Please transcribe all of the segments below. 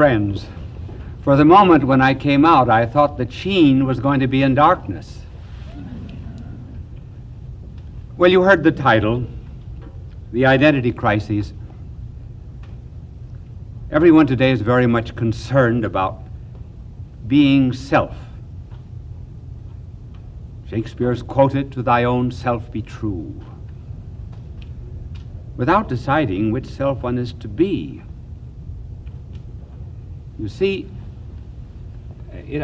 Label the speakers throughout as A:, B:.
A: friends. For the moment when I came out, I thought that Sheen was going to be in darkness. Well, you heard the title, The Identity Crises. Everyone today is very much concerned about being self. Shakespeare's quoted, "To thy own self be true," without deciding which self one is to be. You see,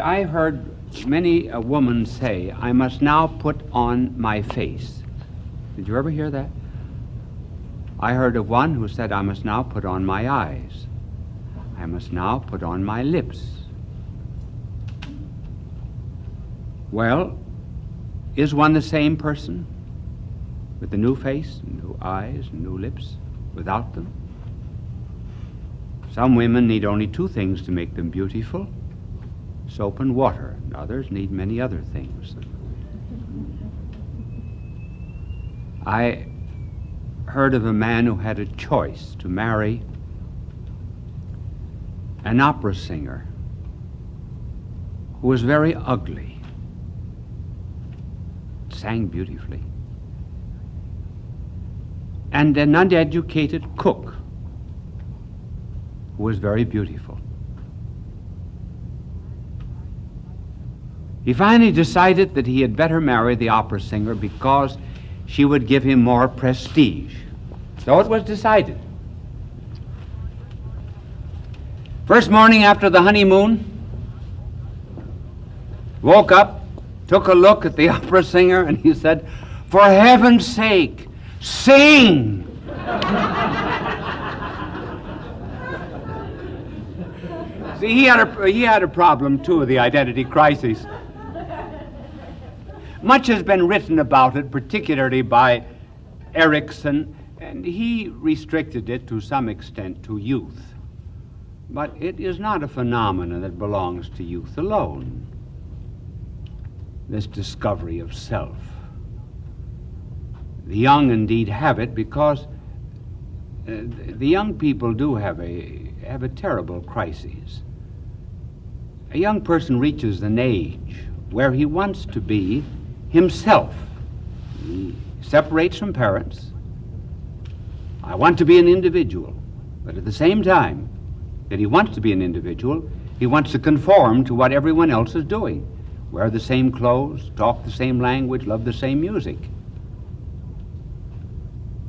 A: I heard many a woman say, "I must now put on my face." Did you ever hear that? I heard of one who said, "I must now put on my eyes. I must now put on my lips." Well, is one the same person with the new face, new eyes, new lips, without them? Some women need only two things to make them beautiful: soap and water. Others need many other things. I heard of a man who had a choice to marry an opera singer who was very ugly, sang beautifully, and an uneducated cook who was very beautiful. He finally decided that he had better marry the opera singer because she would give him more prestige. So it was decided. First morning after the honeymoon, woke up, took a look at the opera singer, and he said, "For heaven's sake, sing!" See, he had a problem, too, of the identity crisis. Much has been written about it, particularly by Erickson, and he restricted it to some extent to youth. But it is not a phenomenon that belongs to youth alone, this discovery of self. The young indeed have it because the young people do have a terrible crisis. A young person reaches an age where he wants to be himself. He separates from parents. I want to be an individual, but at the same time that he wants to be an individual, he wants to conform to what everyone else is doing. Wear the same clothes, talk the same language, love the same music.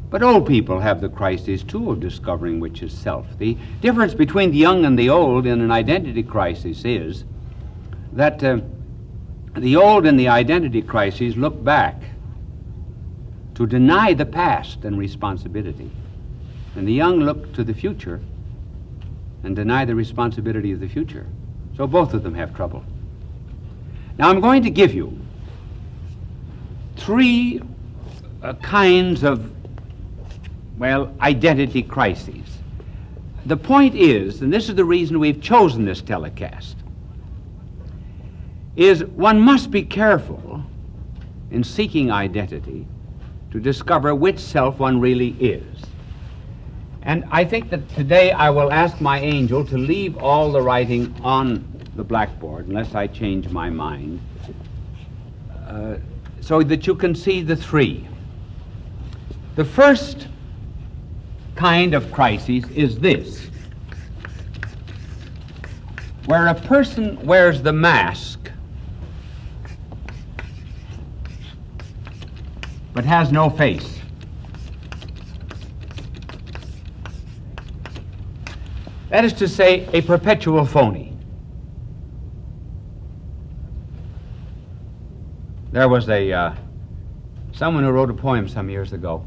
A: But old people have the crisis, too, of discovering which is self. The difference between the young and the old in an identity crisis is that the old in the identity crisis look back to deny the past and responsibility, and the young look to the future and deny the responsibility of the future. So both of them have trouble. Now I'm going to give you three kinds of, identity crises. The point is, and this is the reason we've chosen this telecast, is one must be careful in seeking identity to discover which self one really is. And I think that today I will ask my angel to leave all the writing on the blackboard, unless I change my mind, so that you can see the three. The first kind of crisis is this, where a person wears the mask but has no face. That is to say, a perpetual phony. There was someone who wrote a poem some years ago,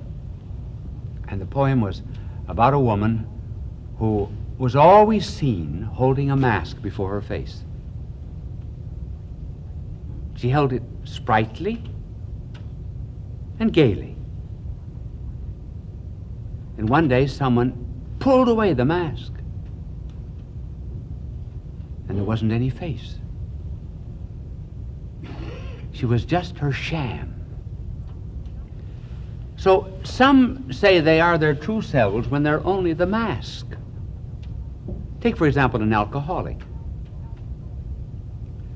A: and the poem was about a woman who was always seen holding a mask before her face. She held it sprightly and gaily. And one day someone pulled away the mask, and there wasn't any face. She was just her sham. So some say they are their true selves when they're only the mask. Take, for example, an alcoholic.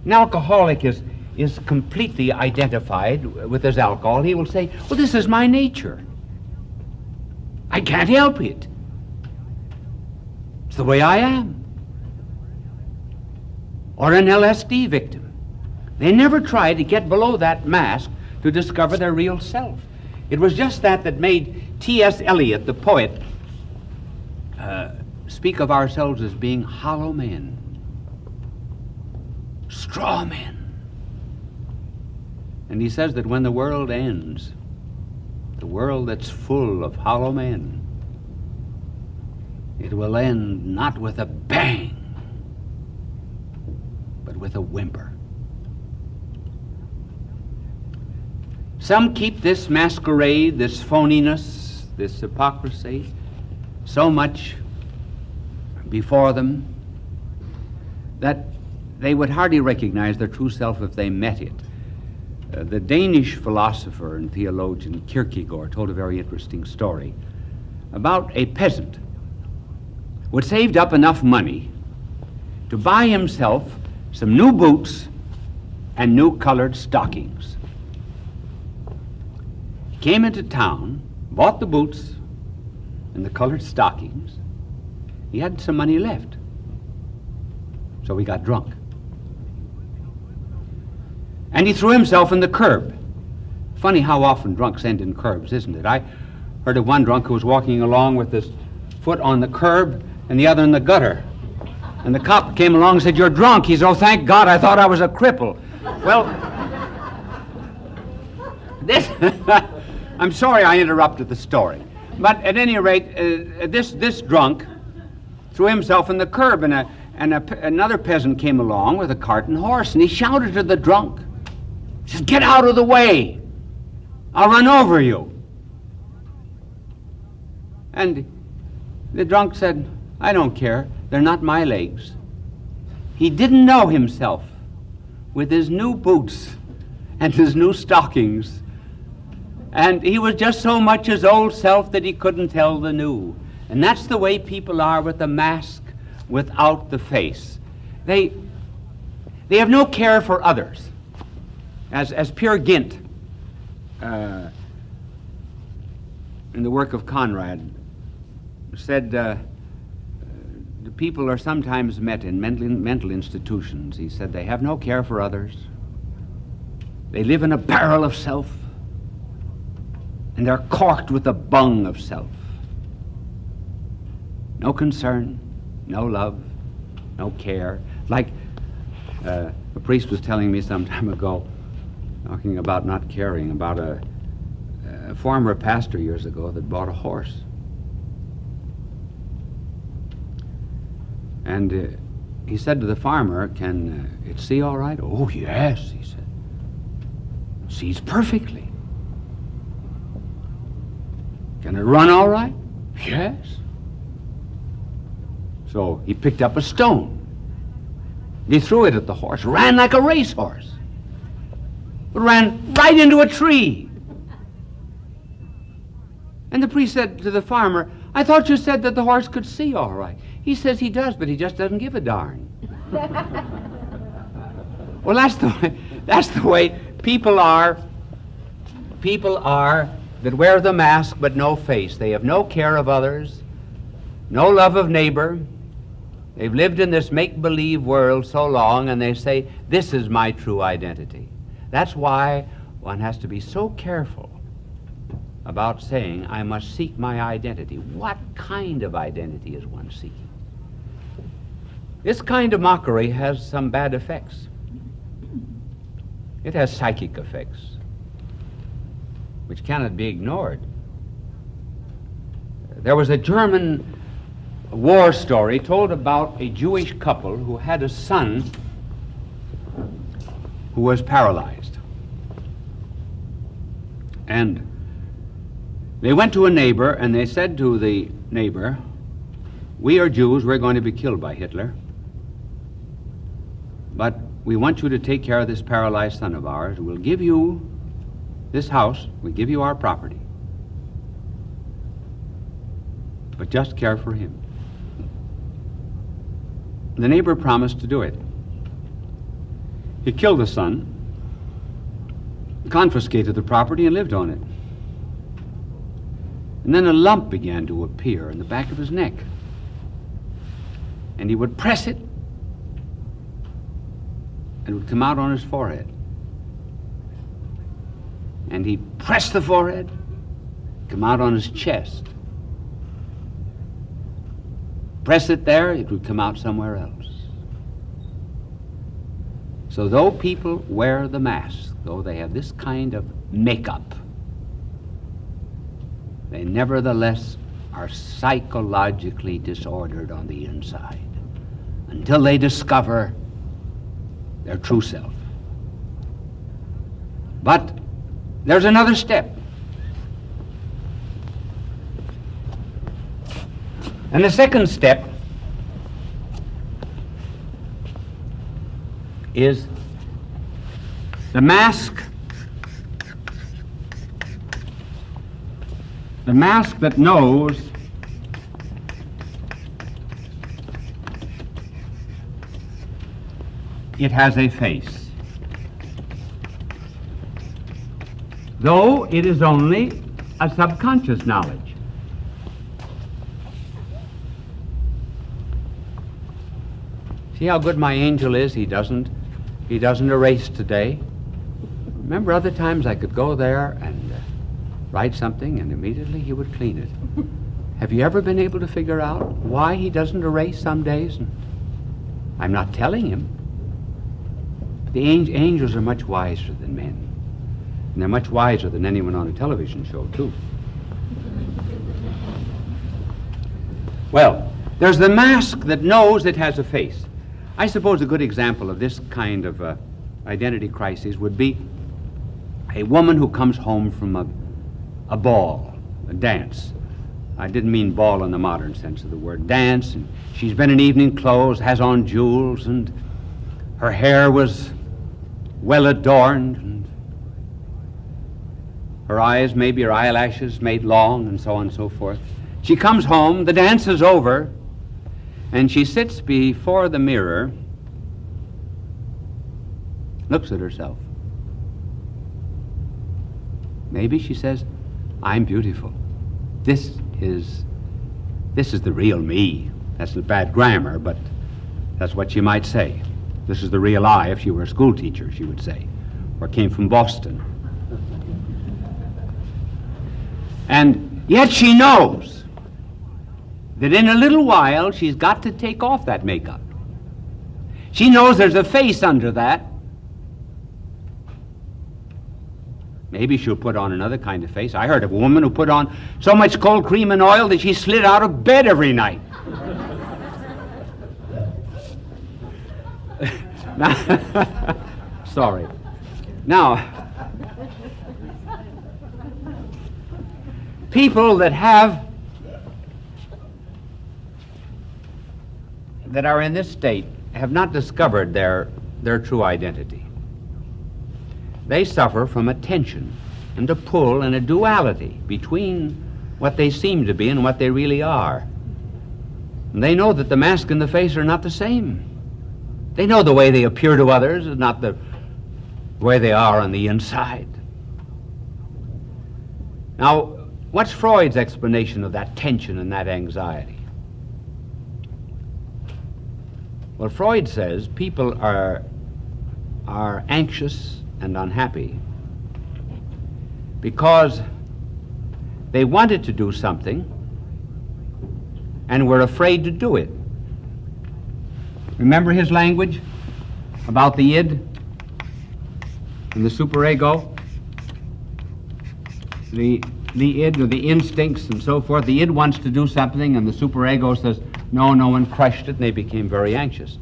A: An alcoholic is completely identified with his alcohol. He will say, well, this is my nature. I can't help it. It's the way I am. Or an LSD victim. They never try to get below that mask to discover their real self. It was just that made T.S. Eliot, the poet, speak of ourselves as being hollow men, straw men. And he says that when the world ends, the world that's full of hollow men, it will end not with a bang, but with a whimper. Some keep this masquerade, this phoniness, this hypocrisy so much before them that they would hardly recognize their true self if they met it. The Danish philosopher and theologian Kierkegaard told a very interesting story about a peasant who had saved up enough money to buy himself some new boots and new colored stockings. He came into town, bought the boots and the colored stockings. He had some money left, so he got drunk. And he threw himself in the curb. Funny how often drunks end in curbs, isn't it? I heard of one drunk who was walking along with his foot on the curb and the other in the gutter. And the cop came along and said, "You're drunk." He said, "Oh, thank God, I thought I was a cripple." Well, this, I'm sorry I interrupted the story. But at any rate, this drunk threw himself in the curb, and another peasant came along with a cart and horse, and he shouted to the drunk, he says, "Get out of the way. I'll run over you." And the drunk said, "I don't care. They're not my legs." He didn't know himself with his new boots and his new stockings. And he was just so much his old self that he couldn't tell the new. And that's the way people are with the mask without the face. They have no care for others. As Peer Gynt, in the work of Conrad, said, the people are sometimes met in mental institutions. He said they have no care for others. They live in a barrel of self, and they're corked with the bung of self. No concern, no love, no care. Like a priest was telling me some time ago, talking about not caring, about a former pastor years ago that bought a horse. And he said to the farmer, "Can it see all right?" "Oh, yes," he said. "Sees perfectly." "Can it run all right?" "Yes." So he picked up a stone. He threw it at the horse, ran like a racehorse. It ran right into a tree. And the priest said to the farmer, "I thought you said that the horse could see all right." He says he does, but he just doesn't give a darn. Well, that's the way people are. People are that wear the mask but no face. They have no care of others, no love of neighbor. They've lived in this make-believe world so long, and they say, "This is my true identity." That's why one has to be so careful about saying, "I must seek my identity." What kind of identity is one seeking? This kind of mockery has some bad effects. It has psychic effects, which cannot be ignored. There was a German war story told about a Jewish couple who had a son who was paralyzed. And they went to a neighbor and they said to the neighbor, "We are Jews, we're going to be killed by Hitler. But we want you to take care of this paralyzed son of ours. We'll give you this house, we'll give you our property. But just care for him." the neighbor promised to do it. He killed the son, confiscated the property, and lived on it. And then a lump began to appear in the back of his neck. And he would press it, and it would come out on his forehead. And he pressed the forehead, come out on his chest. Press it there, it would come out somewhere else. So though people wear the mask, though they have this kind of makeup, they nevertheless are psychologically disordered on the inside until they discover their true self. But there's another step. And the second step is the mask that knows it has a face, though it is only a subconscious knowledge. See how good my angel is? He doesn't erase today. Remember other times I could go there and write something and immediately he would clean it. Have you ever been able to figure out why he doesn't erase some days? And I'm not telling him. The angels are much wiser than men. And they're much wiser than anyone on a television show, too. Well, there's the mask that knows it has a face. I suppose a good example of this kind of identity crisis would be a woman who comes home from a ball, a dance. I didn't mean ball in the modern sense of the word. Dance, and she's been in evening clothes, has on jewels, and her hair was well adorned, and her eyes, maybe her eyelashes made long, and so on and so forth. She comes home, the dance is over, and she sits before the mirror, looks at herself. Maybe she says, I'm beautiful. This is the real me. That's the bad grammar, but that's what she might say. This is the real I. If she were a school teacher, she would say, or came from Boston. And yet she knows that in a little while she's got to take off that makeup. She knows there's a face under that. Maybe she'll put on another kind of face. I heard of a woman who put on so much cold cream and oil that she slid out of bed every night. Sorry. Now, people that are in this state have not discovered their true identity. They suffer from a tension and a pull and a duality between what they seem to be and what they really are. And they know that the mask and the face are not the same. They know the way they appear to others is not the way they are on the inside. Now, what's Freud's explanation of that tension and that anxiety? Well, Freud says people are anxious and unhappy because they wanted to do something and were afraid to do it. Remember his language about the id and the superego? The id, or the instincts and so forth. The id wants to do something and the superego says, no one crushed it, and they became very anxious.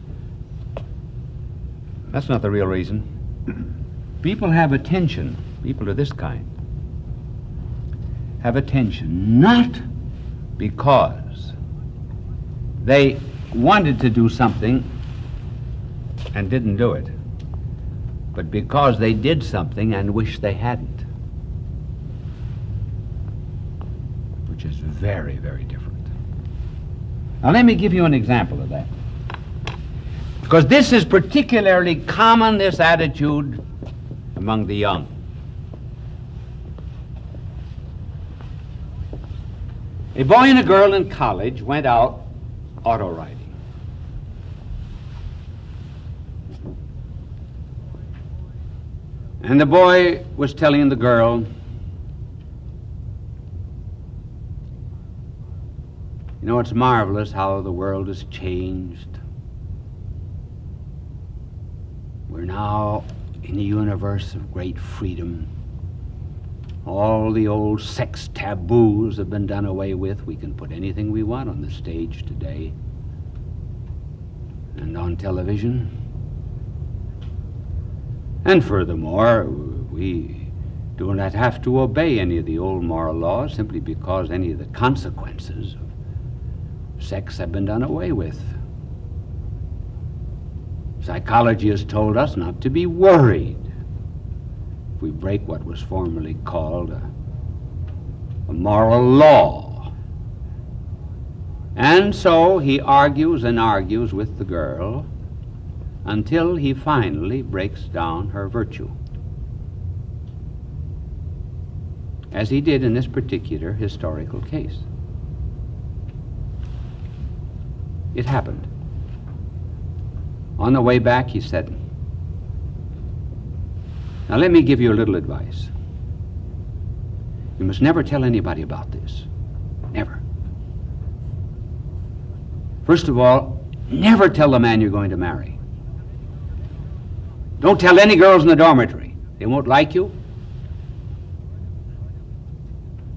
A: That's not the real reason. People have a tension, people of this kind, have a tension not because they wanted to do something and didn't do it, but because they did something and wish they hadn't, which is very, very different. Now let me give you an example of that. Because this is particularly common, this attitude, among the young. A boy and a girl in college went out auto riding. And the boy was telling the girl, you know, it's marvelous how the world has changed. We're now in a universe of great freedom. All the old sex taboos have been done away with. We can put anything we want on the stage today and on television. And furthermore, we do not have to obey any of the old moral laws simply because any of the consequences of sex have been done away with. Psychology has told us not to be worried if we break what was formerly called a moral law. And so he argues and argues with the girl until he finally breaks down her virtue, as he did in this particular historical case. It happened. On the way back, he said, now let me give you a little advice. You must never tell anybody about this. Never. First of all, never tell the man you're going to marry. Don't tell any girls in the dormitory. They won't like you,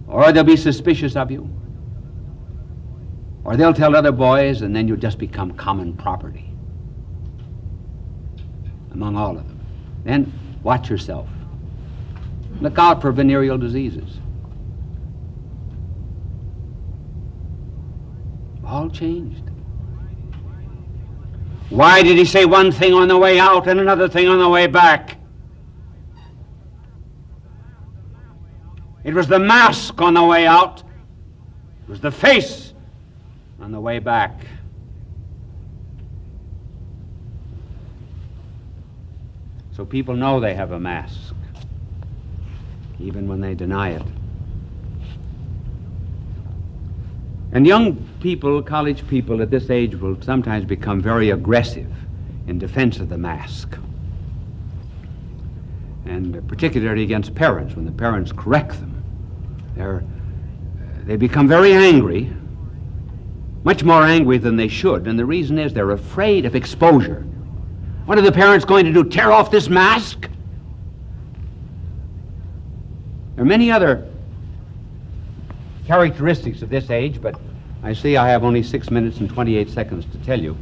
A: or they'll be suspicious of you, or they'll tell other boys, and then you'll just become common property among all of them. Then watch yourself. Look out for venereal diseases. All changed. Why did he say one thing on the way out and another thing on the way back? It was the mask on the way out. It was the face on the way back. So people know they have a mask, even when they deny it. And young people, college people at this age will sometimes become very aggressive in defense of the mask. And particularly against parents, when the parents correct them. They become very angry, much more angry than they should, and the reason is they're afraid of exposure. What are the parents going to do, tear off this mask? There are many other characteristics of this age, but I see I have only 6 minutes and 28 seconds to tell you,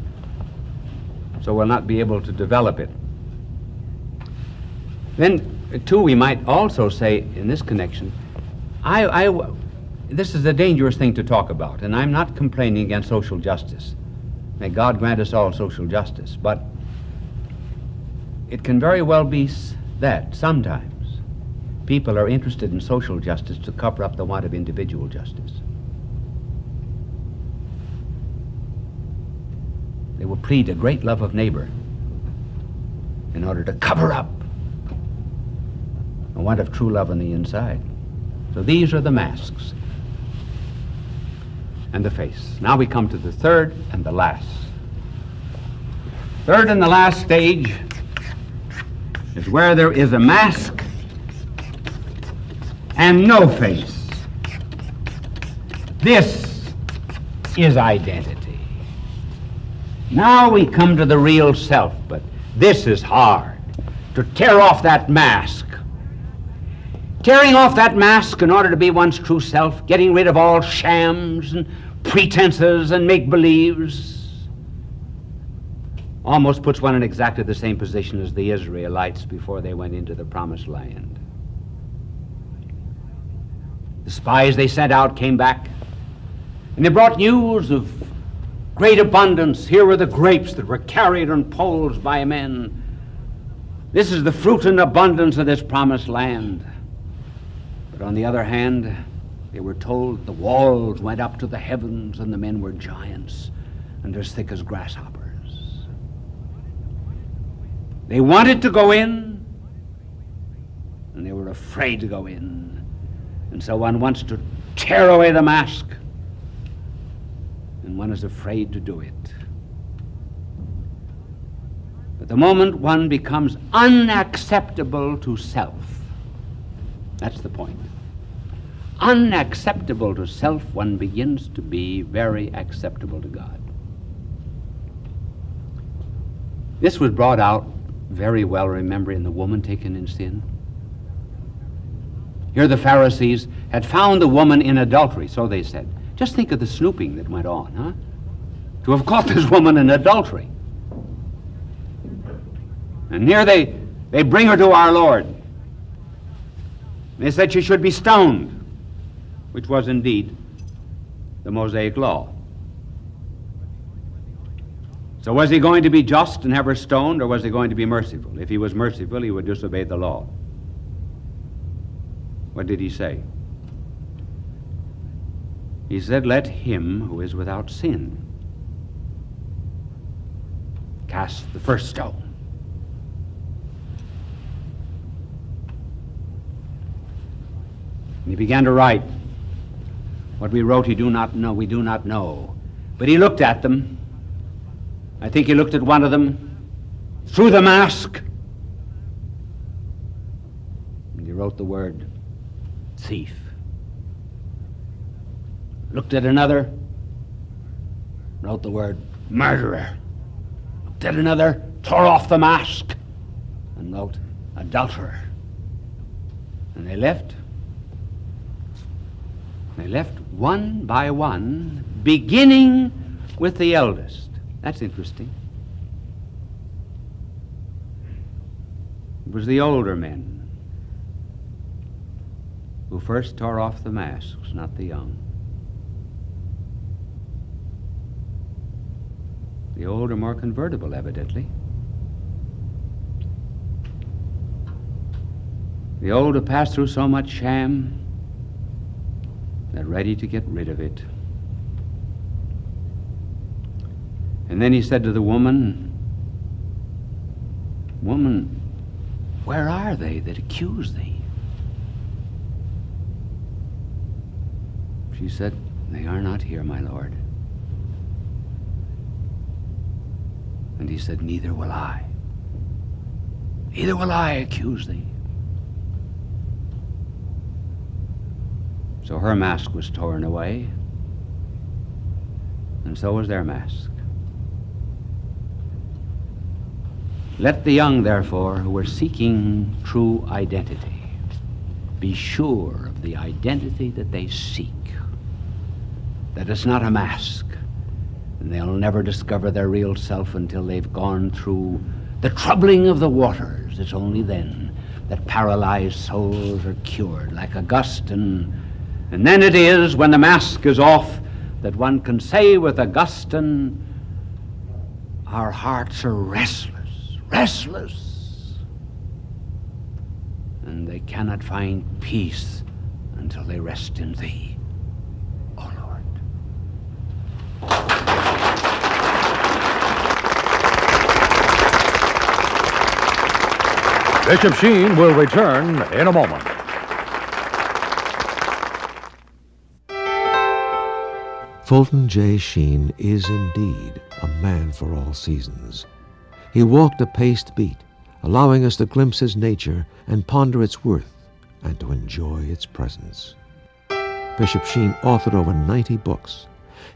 A: so we'll not be able to develop it. Then, too, we might also say in this connection, this is a dangerous thing to talk about, and I'm not complaining against social justice. May God grant us all social justice, but it can very well be that sometimes people are interested in social justice to cover up the want of individual justice. They will plead a great love of neighbor in order to cover up a want of true love on the inside. So these are the masks and the face. Now we come to the third and the last. Third and the last stage is where there is a mask and no face. This is identity. Now we come to the real self, but this is hard, to tear off that mask. Tearing off that mask in order to be one's true self, getting rid of all shams and pretenses and make-believes, almost puts one in exactly the same position as the Israelites before they went into the promised land. The spies they sent out came back, and they brought news of great abundance. Here were the grapes that were carried on poles by men. This is the fruit and abundance of this promised land. But on the other hand, they were told the walls went up to the heavens and the men were giants and as thick as grasshoppers. They wanted to go in, and they were afraid to go in. And so one wants to tear away the mask, and one is afraid to do it. But the moment one becomes unacceptable to self, that's the point. Unacceptable to self, one begins to be very acceptable to God. This was brought out very well, remember, in the woman taken in sin. Here the Pharisees had found the woman in adultery, so they said. Just think of the snooping that went on, huh? To have caught this woman in adultery. And here they bring her to our Lord. They said she should be stoned, which was indeed the Mosaic law. So was he going to be just and have her stoned, or was he going to be merciful? If he was merciful, he would disobey the law. What did he say? He said, let him who is without sin cast the first stone. And he began to write. What we wrote, we do not know. But he looked at them. I think he looked at one of them through the mask. And he wrote the word thief. Looked at another, wrote the word murderer. Looked at another, tore off the mask, and wrote adulterer. And they left. They left one by one, beginning with the eldest. That's interesting. It was the older men who first tore off the masks, not the young. The old are more convertible, evidently. The old have passed through so much sham, they're ready to get rid of it. And then he said to the woman, woman, where are they that accuse thee? She said, they are not here, my Lord. And he said, neither will I. Neither will I accuse thee. So her mask was torn away, and so was their mask. Let the young, therefore, who are seeking true identity, be sure of the identity that they seek, that it's not a mask, and they'll never discover their real self until they've gone through the troubling of the waters. It's only then that paralyzed souls are cured, like Augustine. And then it is, when the mask is off, that one can say with Augustine, our hearts are restless, and they cannot find peace until they rest in thee, O Lord.
B: Bishop Sheen will return in a moment.
C: Fulton J. Sheen is indeed a man for all seasons. He walked a paced beat, allowing us to glimpse his nature and ponder its worth and to enjoy its presence. Bishop Sheen authored over 90 books.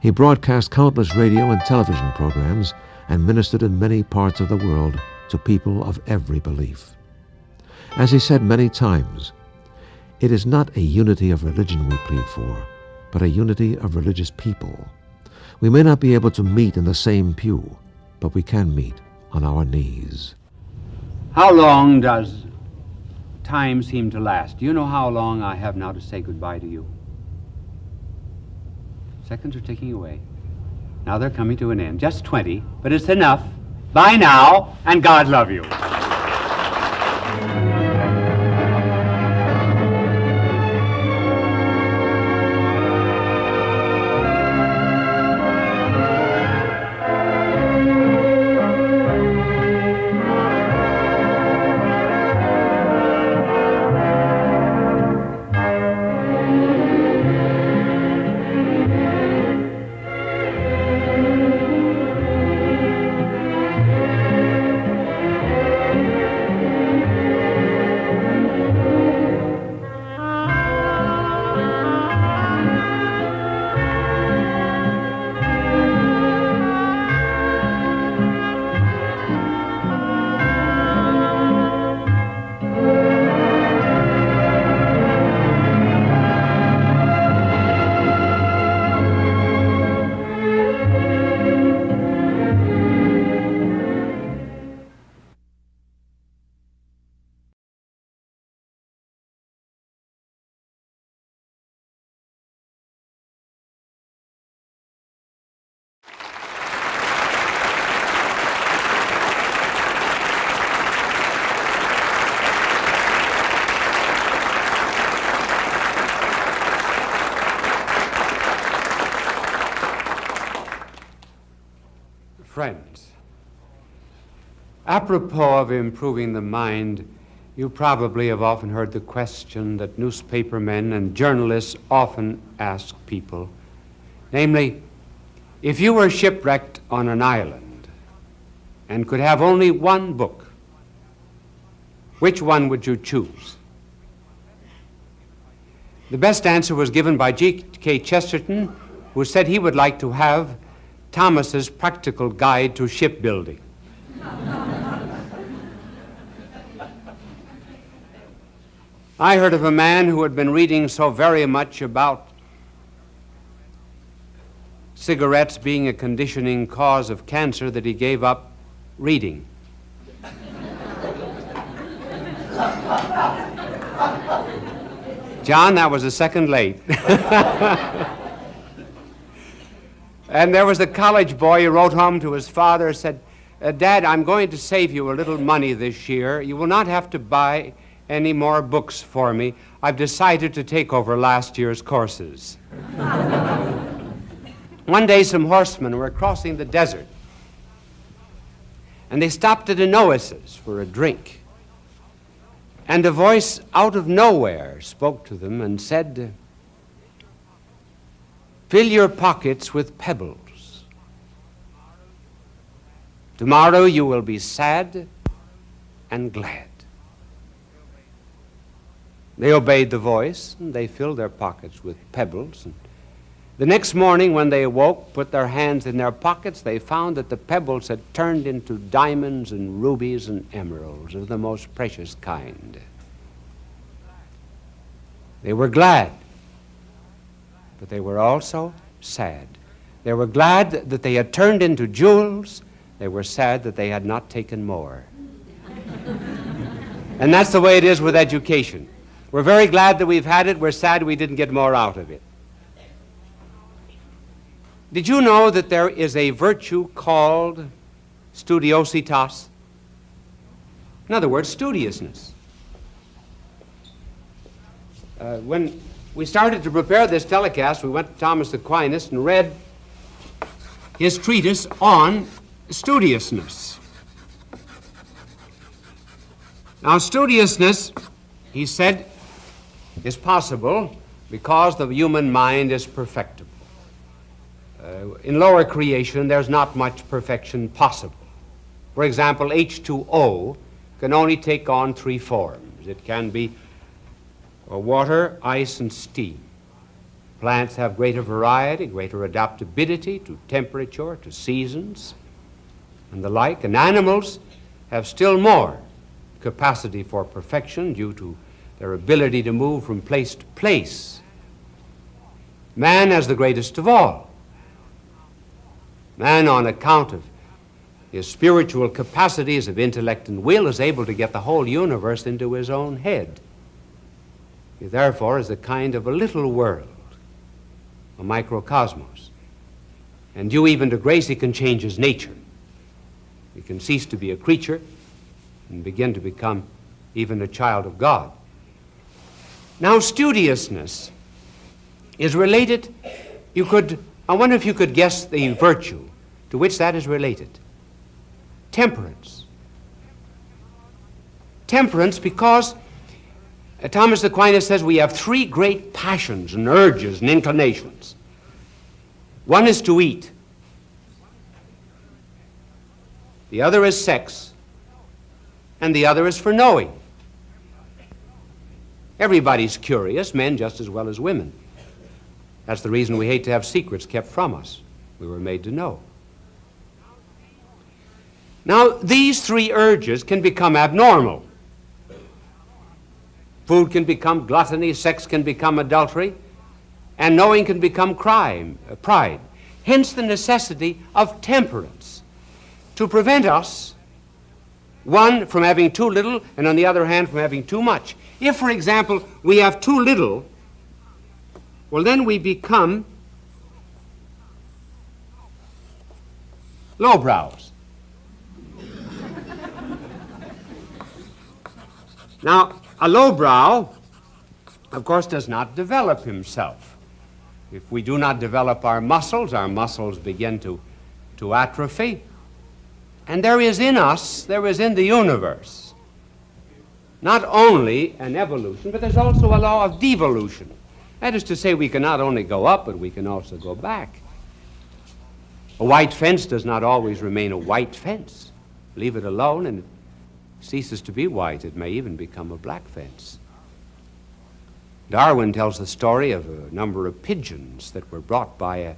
C: He broadcast countless radio and television programs and ministered in many parts of the world to people of every belief. As he said many times, it is not a unity of religion we plead for, but a unity of religious people. We may not be able to meet in the same pew, but we can meet on our knees.
A: How long does time seem to last? Do you know how long I have now to say goodbye to you? Seconds are ticking away. Now they're coming to an end. Just 20, but it's enough. Bye now, and God love you. Friends, apropos of improving the mind, you probably have often heard the question that newspapermen and journalists often ask people, namely, if you were shipwrecked on an island and could have only one book, which one would you choose? The best answer was given by G.K. Chesterton, who said he would like to have Thomas's Practical Guide to Shipbuilding. I heard of a man who had been reading so very much about cigarettes being a conditioning cause of cancer that he gave up reading. John, that was a second late. And there was a college boy who wrote home to his father and said, Dad, I'm going to save you a little money this year. You will not have to buy any more books for me. I've decided to take over last year's courses. One day some horsemen were crossing the desert, and they stopped at an oasis for a drink. And a voice out of nowhere spoke to them and said, fill your pockets with pebbles. Tomorrow you will be sad and glad. They obeyed the voice, and they filled their pockets with pebbles. And the next morning when they awoke, put their hands in their pockets, they found that the pebbles had turned into diamonds and rubies and emeralds of the most precious kind. They were glad, but they were also sad. They were glad that they had turned into jewels. They were sad that they had not taken more. And that's the way it is with education. We're very glad that we've had it. We're sad we didn't get more out of it. Did you know that there is a virtue called studiositas? In other words, studiousness. When we started to prepare this telecast, we went to Thomas Aquinas and read his treatise on studiousness. Now, studiousness, he said, is possible because the human mind is perfectible. In lower creation, there's not much perfection possible. For example, H2O can only take on three forms. It can be water, ice, and steam. Plants have greater variety, greater adaptability to temperature, to seasons, and the like. And animals have still more capacity for perfection due to their ability to move from place to place. Man is the greatest of all. Man, on account of his spiritual capacities of intellect and will, is able to get the whole universe into his own head. He therefore is a kind of a little world, a microcosmos. And due even to grace, he can change his nature. He can cease to be a creature and begin to become even a child of God. Now, studiousness is related, I wonder if you could guess the virtue to which that is related. Temperance. Temperance, because Thomas Aquinas says we have three great passions and urges and inclinations. One is to eat. The other is sex. And the other is for knowing. Everybody's curious, men just as well as women. That's the reason we hate to have secrets kept from us. We were made to know. Now, these three urges can become abnormal. Food can become gluttony, sex can become adultery, and knowing can become pride. Hence the necessity of temperance to prevent us, one, from having too little, and on the other hand, from having too much. If, for example, we have too little, well, then we become lowbrows. Now, a lowbrow, of course, does not develop himself. If we do not develop our muscles begin to atrophy. And there is in us, there is in the universe, not only an evolution, but there's also a law of devolution. That is to say, we can not only go up, but we can also go back. A white fence does not always remain a white fence. Leave it alone and it ceases to be white. It may even become a black fence. Darwin tells the story of a number of pigeons that were brought by a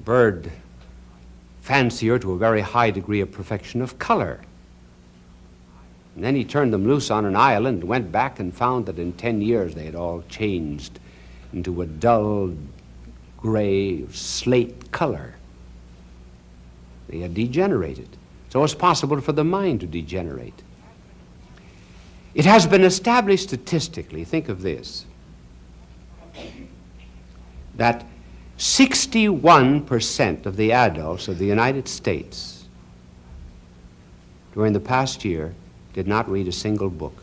A: bird fancier to a very high degree of perfection of color. And then he turned them loose on an island, went back and found that in 10 years they had all changed into a dull gray slate color. They had degenerated. So it's possible for the mind to degenerate. It has been established statistically, think of this, that 61% of the adults of the United States during the past year did not read a single book.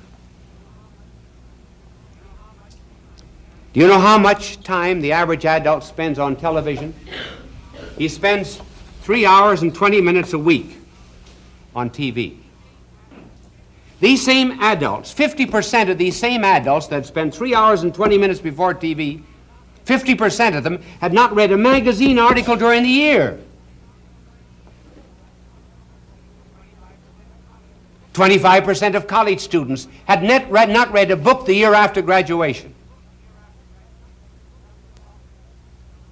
A: Do you know how much time the average adult spends on television? He spends 3 hours and 20 minutes a week on TV. These same adults, 50% of these same adults that spend 3 hours and 20 minutes before TV, 50% of them had not read a magazine article during the year. 25% of college students had not read a book the year after graduation.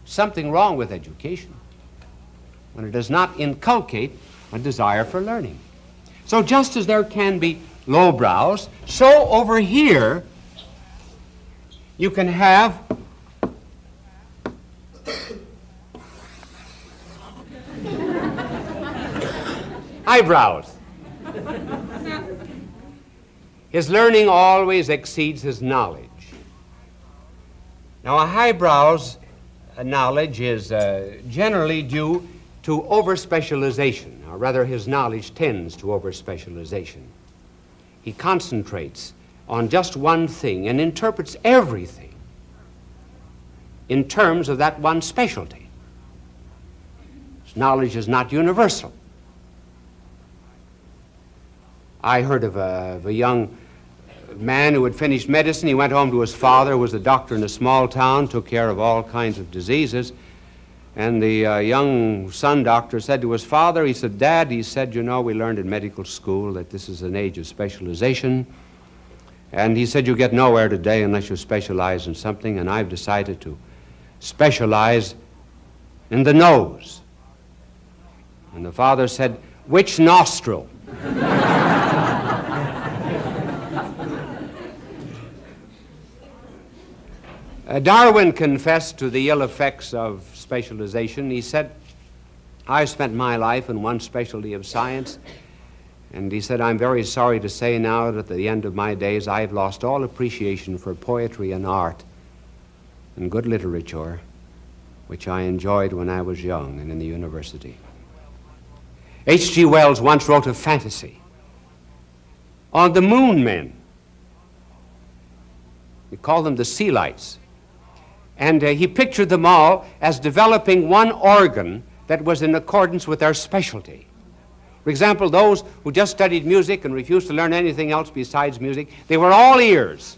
A: Something wrong with education when it does not inculcate a desire for learning. So just as there can be lowbrows, so over here you can have eyebrows. His learning always exceeds his knowledge. Now, a highbrow's knowledge is generally due to over-specialization, or rather his knowledge tends to over-specialization. He concentrates on just one thing and interprets everything in terms of that one specialty. His knowledge is not universal. I heard of a young man who had finished medicine. He went home to his father, who was a doctor in a small town, took care of all kinds of diseases. And the young son doctor said to his father, he said, "Dad," he said, "you know, we learned in medical school that this is an age of specialization. And he said, you get nowhere today unless you specialize in something, and I've decided to specialize in the nose." And the father said, "Which nostril?" Darwin confessed to the ill effects of specialization. He said, "I've spent my life in one specialty of science," and he said, "I'm very sorry to say now that at the end of my days I've lost all appreciation for poetry and art and good literature, which I enjoyed when I was young and in the university." H.G. Wells once wrote a fantasy on the moon men. We call them the sea lights. And he pictured them all as developing one organ that was in accordance with their specialty. For example, those who just studied music and refused to learn anything else besides music, they were all ears.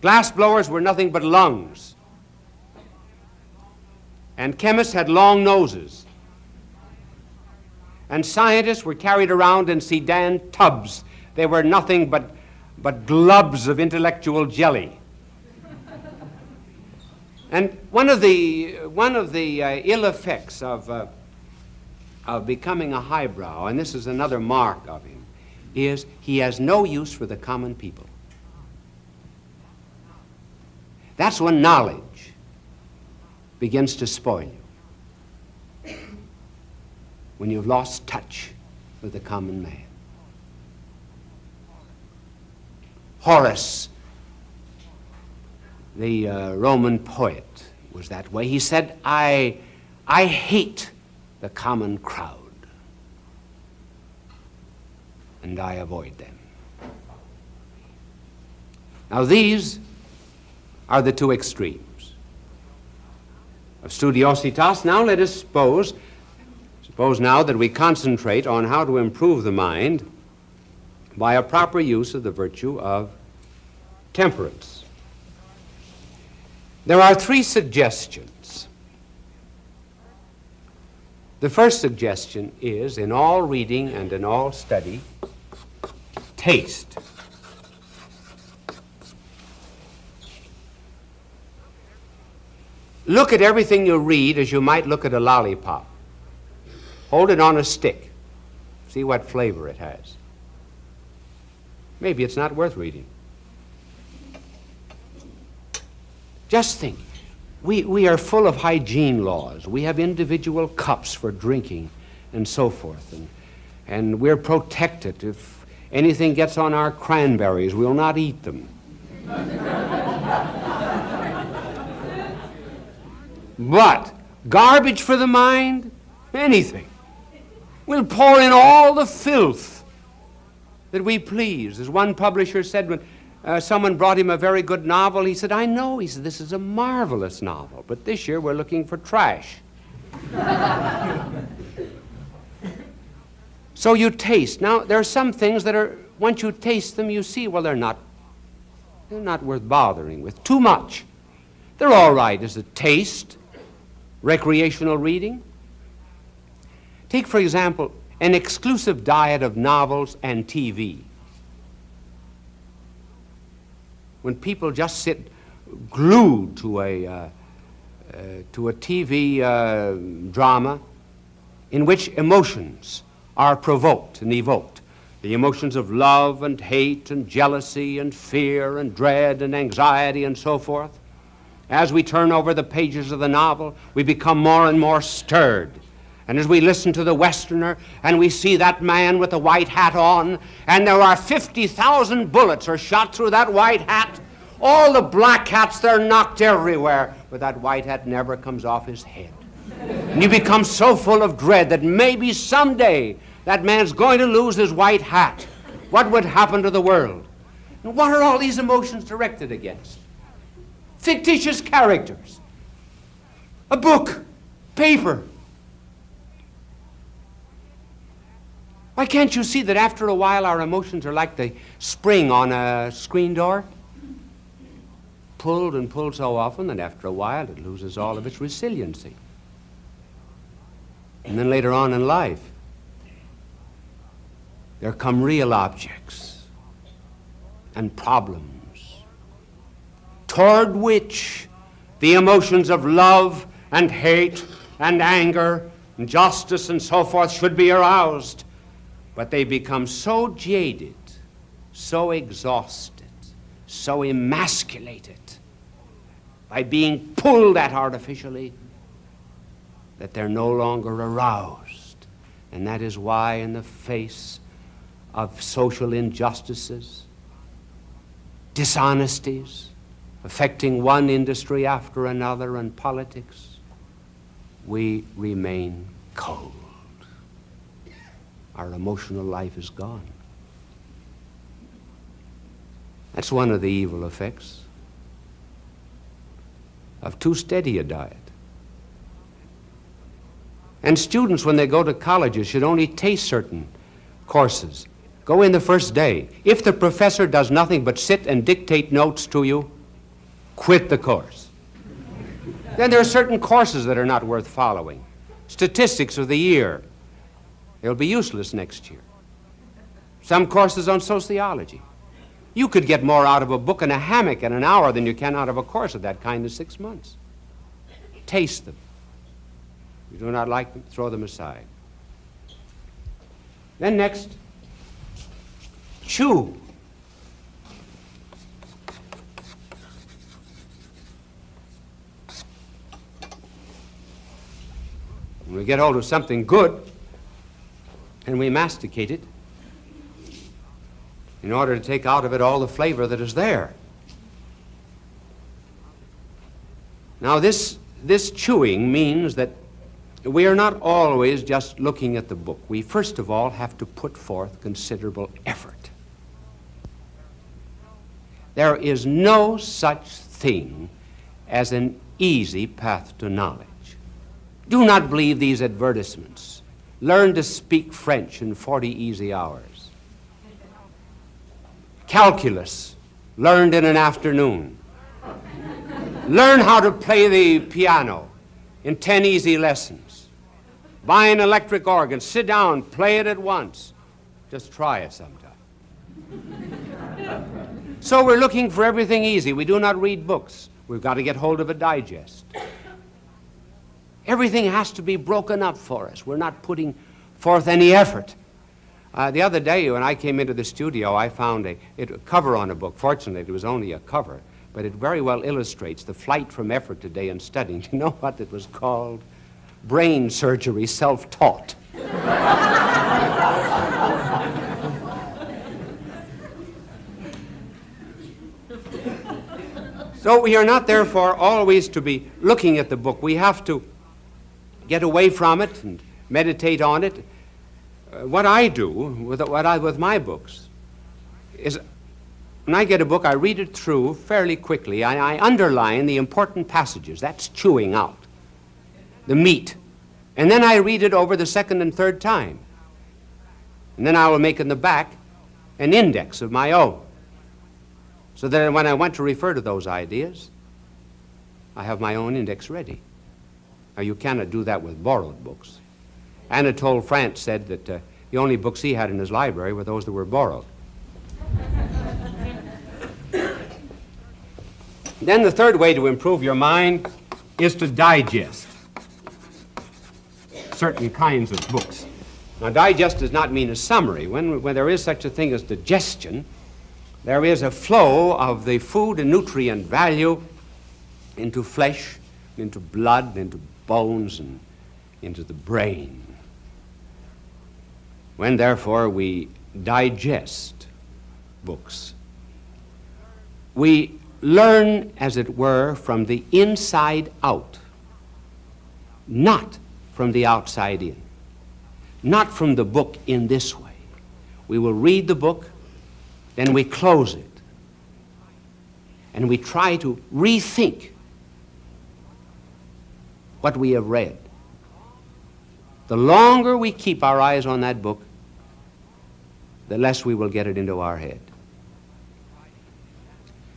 A: Glass blowers were nothing but lungs. And chemists had long noses. And scientists were carried around in sedan tubs. They were nothing but globs of intellectual jelly. And one of the ill effects of becoming a highbrow, and this is another mark of him, is he has no use for the common people. That's when knowledge begins to spoil you, when you've lost touch with the common man. Horace, the Roman poet, was that way. He said, I hate the common crowd, and I avoid them." Now these are the two extremes of studiositas. Now let us suppose Suppose now that we concentrate on how to improve the mind by a proper use of the virtue of temperance. There are 3 suggestions. The first suggestion is, in all reading and in all study, taste. Look at everything you read as you might look at a lollipop. Hold it on a stick. See what flavor it has. Maybe it's not worth reading. Just think. We are full of hygiene laws. We have individual cups for drinking and so forth. And we're protected. If anything gets on our cranberries, we'll not eat them. But garbage for the mind? Anything. We'll pour in all the filth that we please. As one publisher said when someone brought him a very good novel, he said, I know. He said, this is a marvelous novel, but this year we're looking for trash. So you taste. Now, there are some things that are, once you taste them, you see, well, they're not worth bothering with. Too much. They're all right as a taste, recreational reading. Take, for example, an exclusive diet of novels and TV. When people just sit glued to a TV drama in which emotions are provoked and evoked, the emotions of love and hate and jealousy and fear and dread and anxiety and so forth, as we turn over the pages of the novel, we become more and more stirred. And as we listen to the Westerner and we see that man with the white hat on, and there are 50,000 bullets are shot through that white hat, all the black hats, they're knocked everywhere, but that white hat never comes off his head. And you become so full of dread that maybe someday that man's going to lose his white hat. What would happen to the world? And what are all these emotions directed against? Fictitious characters. A book. Paper. Why can't you see that after a while our emotions are like the spring on a screen door? Pulled and pulled so often that after a while it loses all of its resiliency. And then later on in life, there come real objects and problems toward which the emotions of love and hate and anger and justice and so forth should be aroused. But they become so jaded, so exhausted, so emasculated by being pulled at artificially that they're no longer aroused. And that is why in the face of social injustices, dishonesties, affecting one industry after another and politics, we remain cold. Our emotional life is gone. That's one of the evil effects of too steady a diet. And students, when they go to colleges, should only taste certain courses. Go in the first day. If the professor does nothing but sit and dictate notes to you, quit the course. Then there are certain courses that are not worth following. Statistics of the year. They'll be useless next year. Some courses on sociology. You could get more out of a book in a hammock in an hour than you can out of a course of that kind in 6 months. Taste them. If you do not like them, throw them aside. Then next, chew. When we get hold of something good, and we masticate it in order to take out of it all the flavor that is there. Now this chewing means that we are not always just looking at the book. We first of all have to put forth considerable effort. There is no such thing as an easy path to knowledge. Do not believe these advertisements. learn to speak French in 40 easy hours. Calculus, learned in an afternoon. Learn how to play the piano in 10 easy lessons. Buy an electric organ, sit down, play it at once. Just try it sometime. So we're looking for everything easy. We do not read books. We've got to get hold of a digest. Everything has to be broken up for us. We're not putting forth any effort. The other day when I came into the studio, I found a cover on a book. Fortunately, it was only a cover, but it very well illustrates the flight from effort today in studying. Do you know what it was called? Brain surgery self-taught. So we are not, therefore, always to be looking at the book. We have to get away from it and meditate on it. What I do with my books is when I get a book, I read it through fairly quickly. I underline the important passages. That's chewing out the meat. And then I read it over the second and third time. And then I will make in the back an index of my own, so that when I want to refer to those ideas, I have my own index ready. Now, you cannot do that with borrowed books. Anatole France said that the only books he had in his library were those that were borrowed. Then the third way to improve your mind is to digest certain kinds of books. Now, digest does not mean a summary. When there is such a thing as digestion, there is a flow of the food and nutrient value into flesh, into blood, into bones, and into the brain. When, therefore, we digest books, we learn, as it were, from the inside out, not from the outside in, not from the book in this way. We will read the book, then we close it, and we try to rethink what we have read. The longer we keep our eyes on that book, the less we will get it into our head.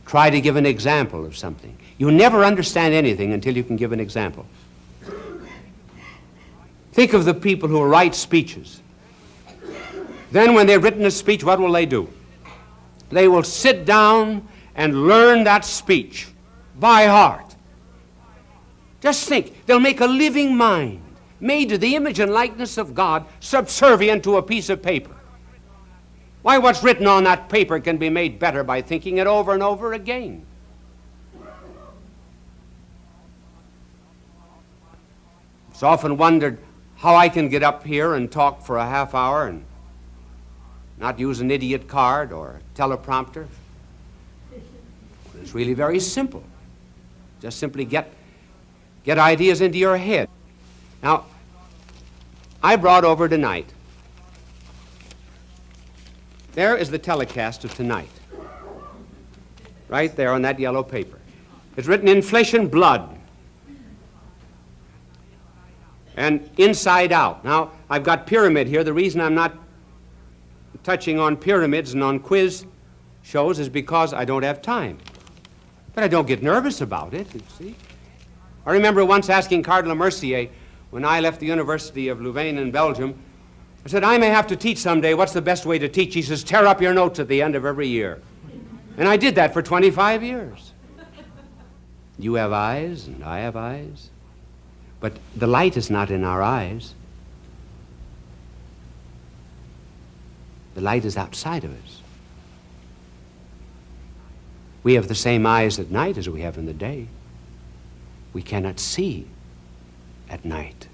A: Try to give an example of something. You never understand anything until you can give an example. Think of the people who write speeches. Then when they've written a speech, what will they do? They will sit down and learn that speech by heart. Just think, they'll make a living mind, made to the image and likeness of God, subservient to a piece of paper. Why, what's written on that paper can be made better by thinking it over and over again. It's often wondered how I can get up here and talk for a half hour and not use an idiot card or a teleprompter. It's really very simple. Just simply get ideas into your head. Now, I brought over tonight, there is the telecast of tonight, right there on that yellow paper. It's written in flesh and blood and inside out. Now, I've got pyramid here. The reason I'm not touching on pyramids and on quiz shows is because I don't have time. But I don't get nervous about it, you see. I remember once asking Cardinal Mercier, when I left the University of Louvain in Belgium, I said, I may have to teach someday. What's the best way to teach? He says, tear up your notes at the end of every year. And I did that for 25 years. You have eyes, and I have eyes. But the light is not in our eyes. The light is outside of us. We have the same eyes at night as we have in the day. We cannot see at night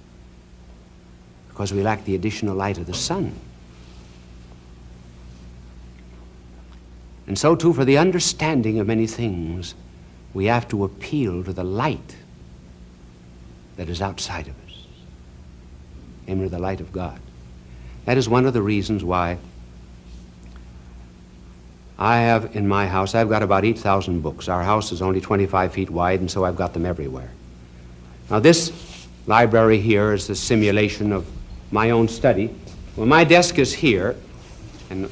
A: because we lack the additional light of the sun. And so, too, for the understanding of many things, we have to appeal to the light that is outside of us, namely the light of God. That is one of the reasons why I have in my house, I've got about 8,000 books. Our house is only 25 feet wide, and so I've got them everywhere. Now, this library here is a simulation of my own study. Well, my desk is here, and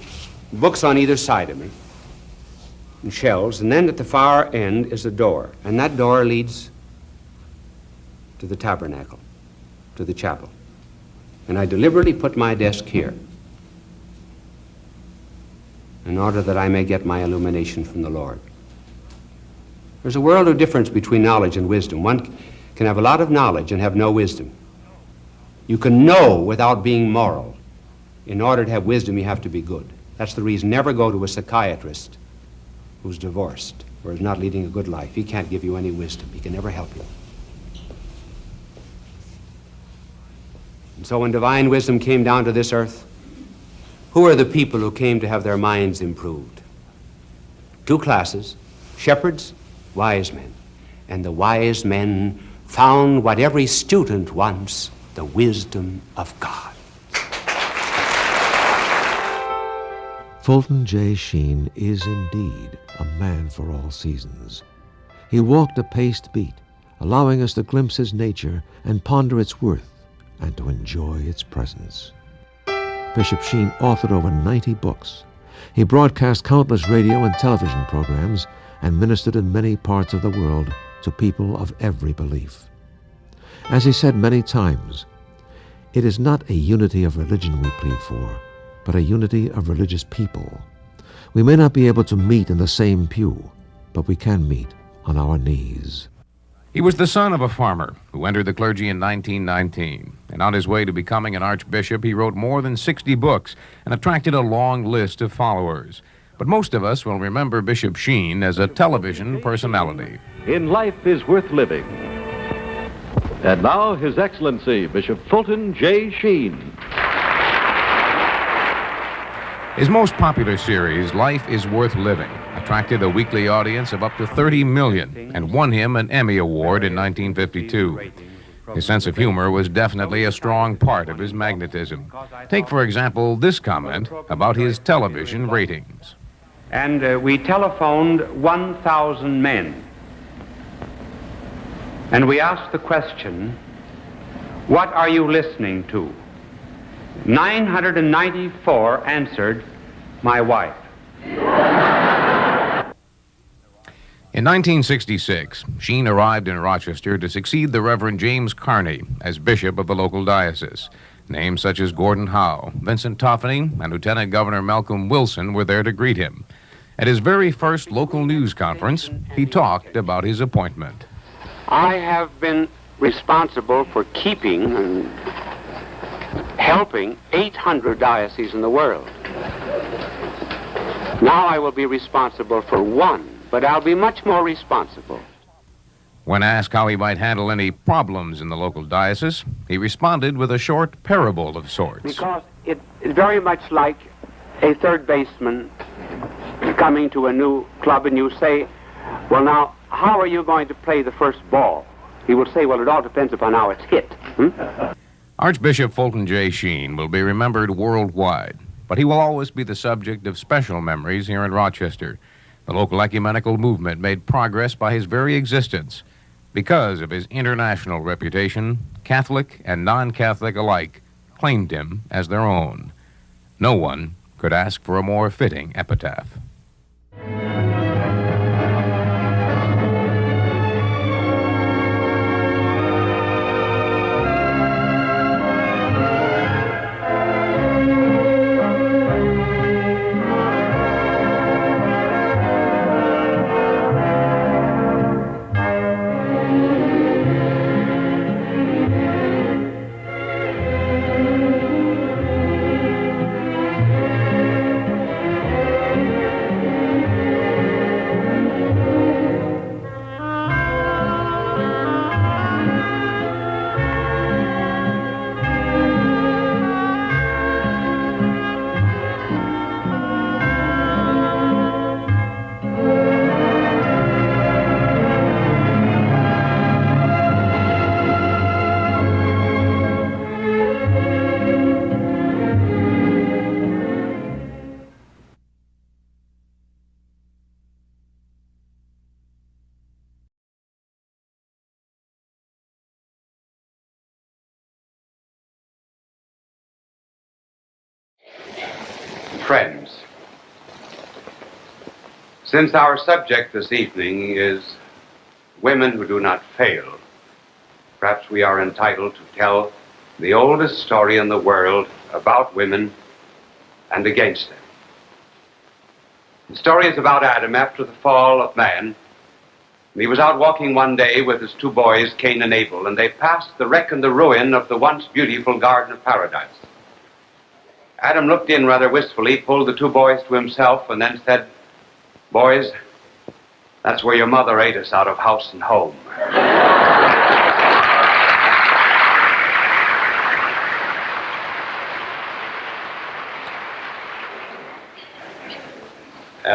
A: books on either side of me, and shelves, and then at the far end is a door, and that door leads to the tabernacle, to the chapel. And I deliberately put my desk here in order that I may get my illumination from the Lord. There's a world of difference between knowledge and wisdom. One can have a lot of knowledge and have no wisdom. You can know without being moral. In order to have wisdom, you have to be good. That's the reason. Never go to a psychiatrist who's divorced or is not leading a good life. He can't give you any wisdom. He can never help you. And so when divine wisdom came down to this earth, who are the people who came to have their minds improved? Two classes: shepherds, wise men. And the wise men found what every student wants, the wisdom of God.
C: Fulton J. Sheen is indeed a man for all seasons. He walked a paced beat, allowing us to glimpse his nature and ponder its worth and to enjoy its presence. Bishop Sheen authored over 90 books. He broadcast countless radio and television programs and ministered in many parts of the world to people of every belief. As he said many times, it is not a unity of religion we plead for, but a unity of religious people. We may not be able to meet in the same pew, but we can meet on our knees.
B: He was the son of a farmer who entered the clergy in 1919. And on his way to becoming an archbishop, he wrote more than 60 books and attracted a long list of followers. But most of us will remember Bishop Sheen as a television personality.
D: In life is worth living. And now, His Excellency, Bishop Fulton J. Sheen.
B: His most popular series, Life is Worth Living, attracted a weekly audience of up to 30 million and won him an Emmy Award in 1952. His sense of humor was definitely a strong part of his magnetism. Take, for example, this comment about his television ratings.
A: And we telephoned 1,000 men. And we asked the question, what are you listening to? 994 answered, my wife.
B: In 1966, Sheen arrived in Rochester to succeed the Reverend James Carney as bishop of the local diocese. Names such as Gordon Howe, Vincent Toffany, and Lieutenant Governor Malcolm Wilson were there to greet him. At his very first local news conference, he talked about his appointment.
A: I have been responsible for keeping and helping 800 dioceses in the world. Now I will be responsible for one, but I'll be much more responsible.
B: When asked how he might handle any problems in the local diocese, he responded with a short parable of sorts.
A: Because it's very much like a third baseman coming to a new club and you say, well, now, how are you going to play the first ball? He will say, well, it all depends upon how it's hit.
B: Archbishop Fulton J. Sheen will be remembered worldwide, but he will always be the subject of special memories here in Rochester. The local ecumenical movement made progress by his very existence. Because of his international reputation, Catholic and non-Catholic alike claimed him as their own. No one could ask for a more fitting epitaph.
A: Friends, since our subject this evening is women who do not fail, perhaps we are entitled to tell the oldest story in the world about women and against them. The story is about Adam after the fall of man. He was out walking one day with his two boys, Cain and Abel, and they passed the wreck and the ruin of the once beautiful Garden of Paradise. Adam looked in rather wistfully, pulled the two boys to himself, and then said, "Boys, that's where your mother ate us out of house and home."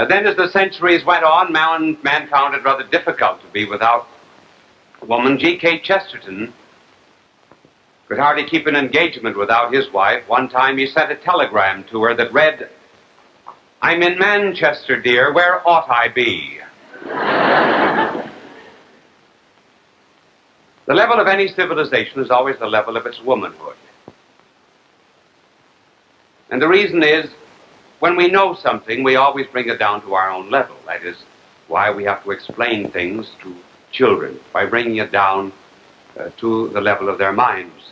A: Then as the centuries went on, man found it rather difficult to be without a woman. G.K. Chesterton could hardly keep an engagement without his wife. One time he sent a telegram to her that read, "I'm in Manchester, dear, where ought I be?" The level of any civilization is always the level of its womanhood. And the reason is, when we know something, we always bring it down to our own level. That is why we have to explain things to children, by bringing it down to the level of their minds.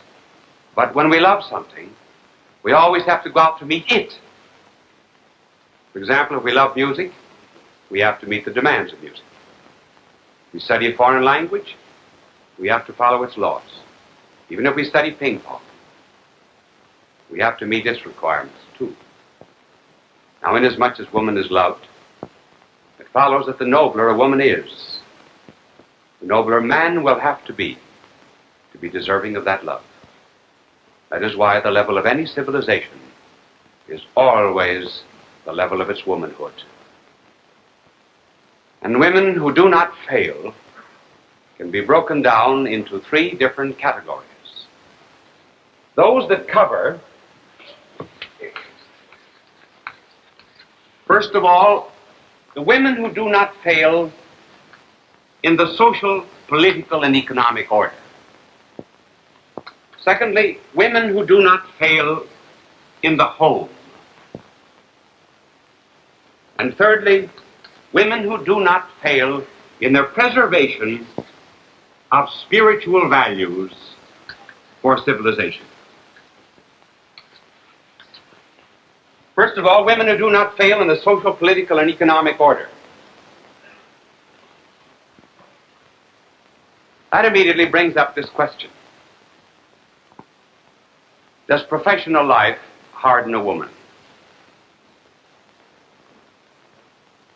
A: But when we love something, we always have to go out to meet it. For example, if we love music, we have to meet the demands of music. If we study a foreign language, we have to follow its laws. Even if we study ping pong, we have to meet its requirements too. Now, inasmuch as woman is loved, it follows that the nobler a woman is, the nobler man will have to be deserving of that love. That is why the level of any civilization is always the level of its womanhood. And women who do not fail can be broken down into three different categories. Those that cover, first of all, the women who do not fail in the social, political, and economic order. Secondly, women who do not fail in the home. And thirdly, women who do not fail in their preservation of spiritual values for civilization. First of all, women who do not fail in the social, political, and economic order. That immediately brings up this question. Does professional life harden a woman?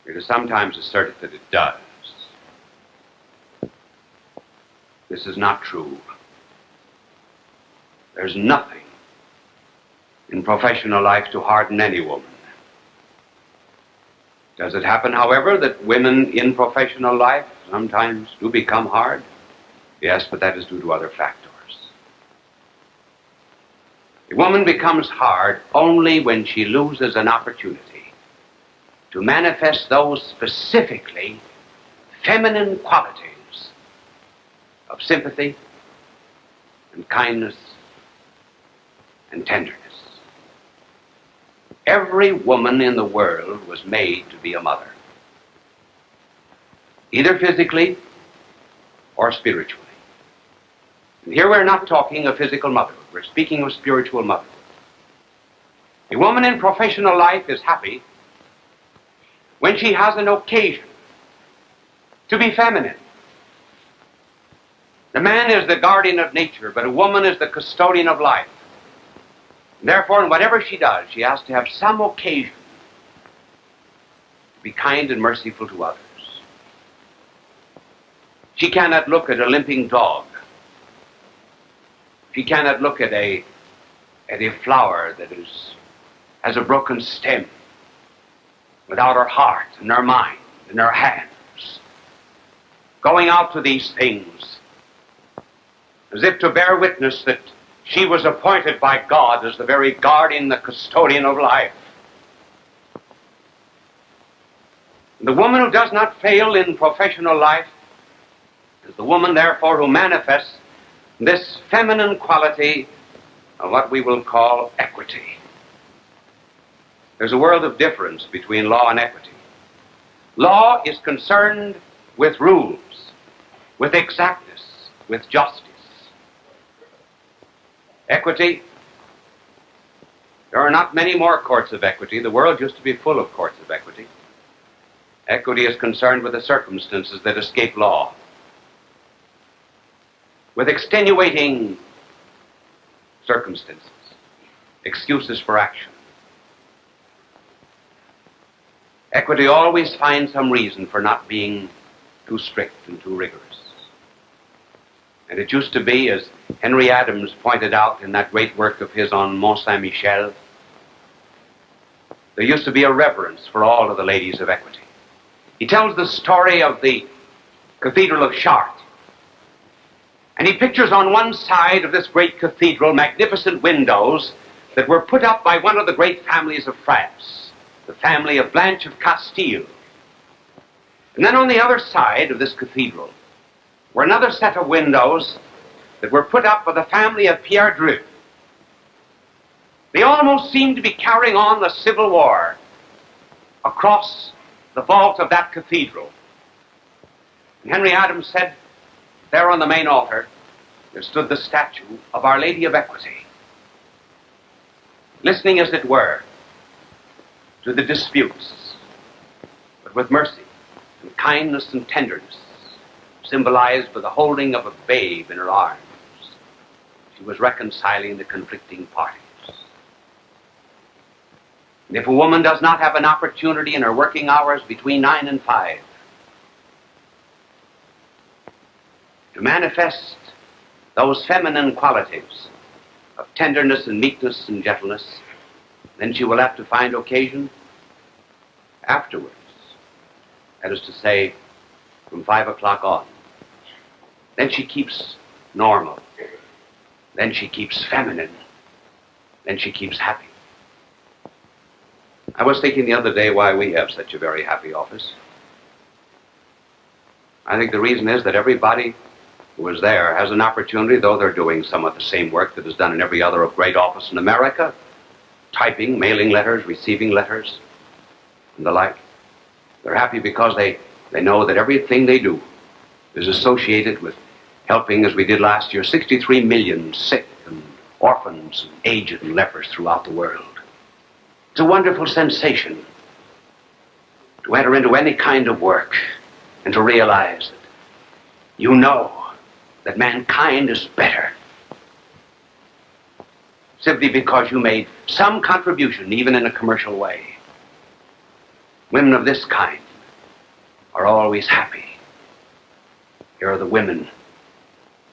A: It is sometimes asserted that it does. This is not true. There's nothing in professional life to harden any woman. Does it happen, however, that women in professional life sometimes do become hard? Yes, but that is due to other factors. A woman becomes hard only when she loses an opportunity to manifest those specifically feminine qualities of sympathy and kindness and tenderness. Every woman in the world was made to be a mother, either physically or spiritually. And here we're not talking of physical motherhood, we're speaking of spiritual motherhood. A woman in professional life is happy when she has an occasion to be feminine. The man is the guardian of nature, but a woman is the custodian of life. And therefore, in whatever she does, she has to have some occasion to be kind and merciful to others. She cannot look at a limping dog. She cannot look at a flower that has a broken stem without her heart and her mind and her hands going out to these things as if to bear witness that she was appointed by God as the very guardian, the custodian of life. The woman who does not fail in professional life is the woman, therefore, who manifests this feminine quality of what we will call equity. There's a world of difference between law and equity. Law is concerned with rules, with exactness, with justice. Equity, there are not many more courts of equity. The world used to be full of courts of equity. Equity is concerned with the circumstances that escape law, with extenuating circumstances, excuses for action. Equity always finds some reason for not being too strict and too rigorous. And it used to be, as Henry Adams pointed out in that great work of his on Mont Saint-Michel, there used to be a reverence for all of the ladies of equity. He tells the story of the Cathedral of Chartres. And he pictures on one side of this great cathedral magnificent windows that were put up by one of the great families of France, the family of Blanche of Castile. And then on the other side of this cathedral were another set of windows that were put up by the family of Pierre Dreux. They almost seemed to be carrying on the Civil War across the vault of that cathedral. And Henry Adams said, there on the main altar, there stood the statue of Our Lady of Equity, listening, as it were, to the disputes, but with mercy and kindness and tenderness, symbolized by the holding of a babe in her arms. She was reconciling the conflicting parties. And if a woman does not have an opportunity in her working hours between 9 and 5 to manifest those feminine qualities of tenderness and meekness and gentleness, then she will have to find occasion afterwards. That is to say, from 5 o'clock on. Then she keeps normal. Then she keeps feminine. Then she keeps happy. I was thinking the other day why we have such a very happy office. I think the reason is that everybody who is there has an opportunity, though they're doing somewhat the same work that is done in every other great office in America, typing, mailing letters, receiving letters, and the like. They're happy because they know that everything they do is associated with helping, as we did last year, 63 million sick and orphans and aged and lepers throughout the world. It's a wonderful sensation to enter into any kind of work and to realize that you know that mankind is better simply because you made some contribution, even in a commercial way. Women of this kind are always happy. Here are the women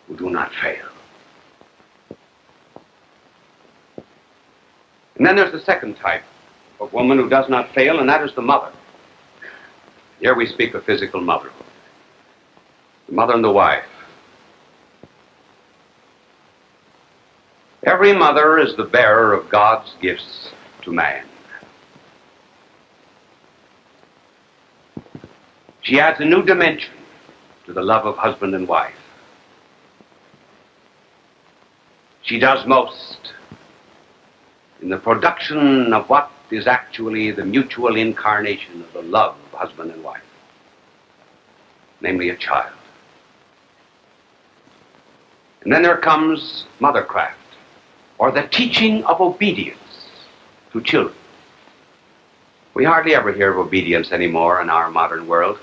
A: who do not fail. And then there's the second type of woman who does not fail, and that is the mother. Here we speak of physical motherhood. The mother and the wife. Every mother is the bearer of God's gifts to man. She adds a new dimension to the love of husband and wife. She does most in the production of what is actually the mutual incarnation of the love of husband and wife, namely a child. And then there comes mothercraft, or the teaching of obedience to children. We hardly ever hear of obedience anymore in our modern world.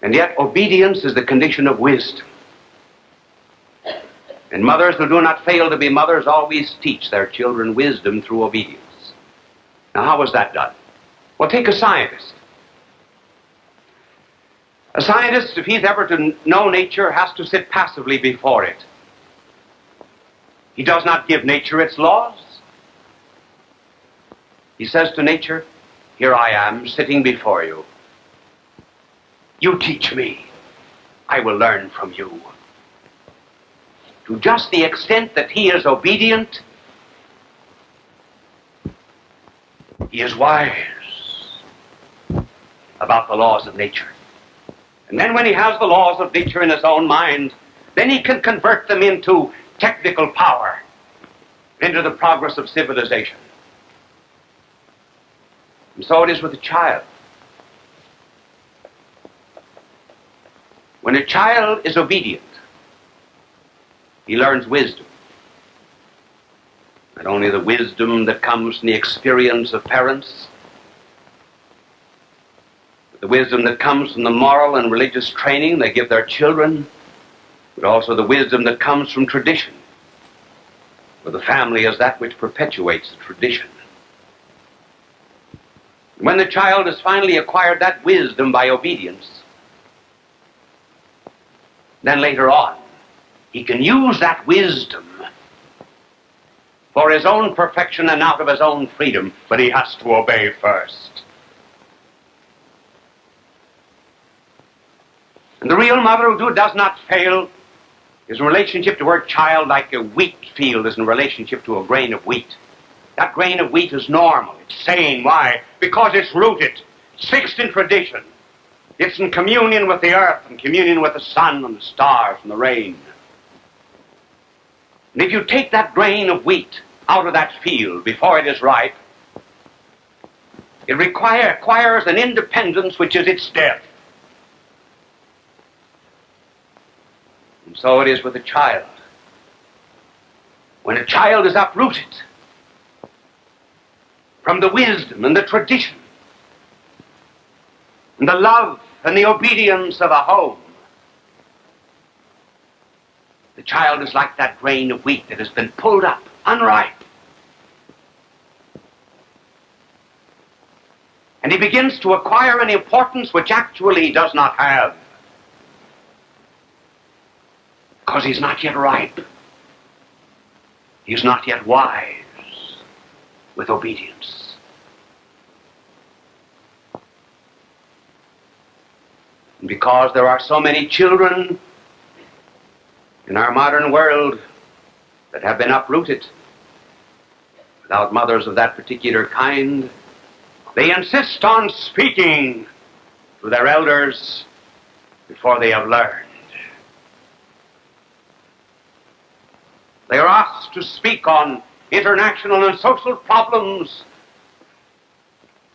A: And yet obedience is the condition of wisdom. And mothers who do not fail to be mothers always teach their children wisdom through obedience. Now, how is that done? Well, take a scientist. A scientist, if he's ever to know nature, has to sit passively before it. He does not give nature its laws. He says to nature, here I am sitting before you. You teach me. I will learn from you. To just the extent that he is obedient, he is wise about the laws of nature. And then when he has the laws of nature in his own mind, then he can convert them into technical power, into the progress of civilization. And so it is with a child. When a child is obedient, he learns wisdom. Not only the wisdom that comes from the experience of parents, but the wisdom that comes from the moral and religious training they give their children, but also the wisdom that comes from tradition, for the family is that which perpetuates the tradition. When the child has finally acquired that wisdom by obedience, then later on, he can use that wisdom for his own perfection and out of his own freedom, but he has to obey first. And the real mother who does not fail is in relationship to her child like a wheat field is in relationship to a grain of wheat. That grain of wheat is normal. It's sane. Why? Because it's rooted, it's fixed in tradition. It's in communion with the earth and communion with the sun and the stars and the rain. And if you take that grain of wheat out of that field before it is ripe, it acquires an independence which is its death. And so it is with a child. When a child is uprooted from the wisdom and the tradition and the love and the obedience of a home, the child is like that grain of wheat that has been pulled up, unripe. And he begins to acquire an importance which actually he does not have, because he's not yet ripe. He's not yet wise with obedience. And because there are so many children in our modern world that have been uprooted without mothers of that particular kind, they insist on speaking to their elders before they have learned. They are asked to speak on international and social problems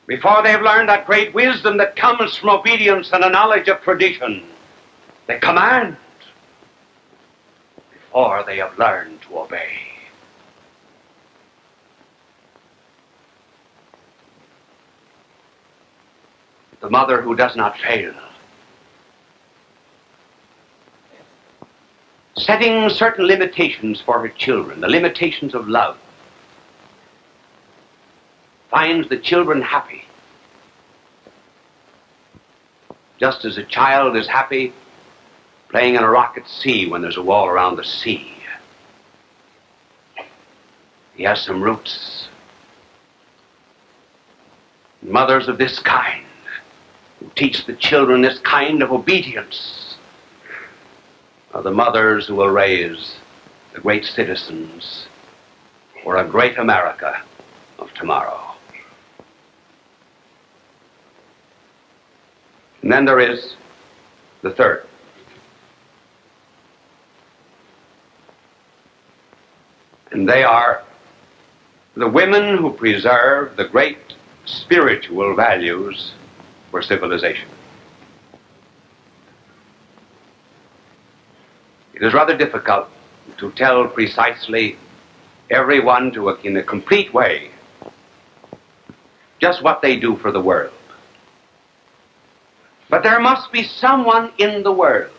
A: before they have learned that great wisdom that comes from obedience and a knowledge of tradition. They command before they have learned to obey. The mother who does not fail, setting certain limitations for her children, the limitations of love, finds the children happy. Just as a child is happy playing in a rock at sea when there's a wall around the sea. He has some roots. Mothers of this kind who teach the children this kind of obedience are the mothers who will raise the great citizens for a great America of tomorrow. And then there is the third. And they are the women who preserve the great spiritual values for civilization. It is rather difficult to tell precisely everyone in a complete way just what they do for the world. But there must be someone in the world,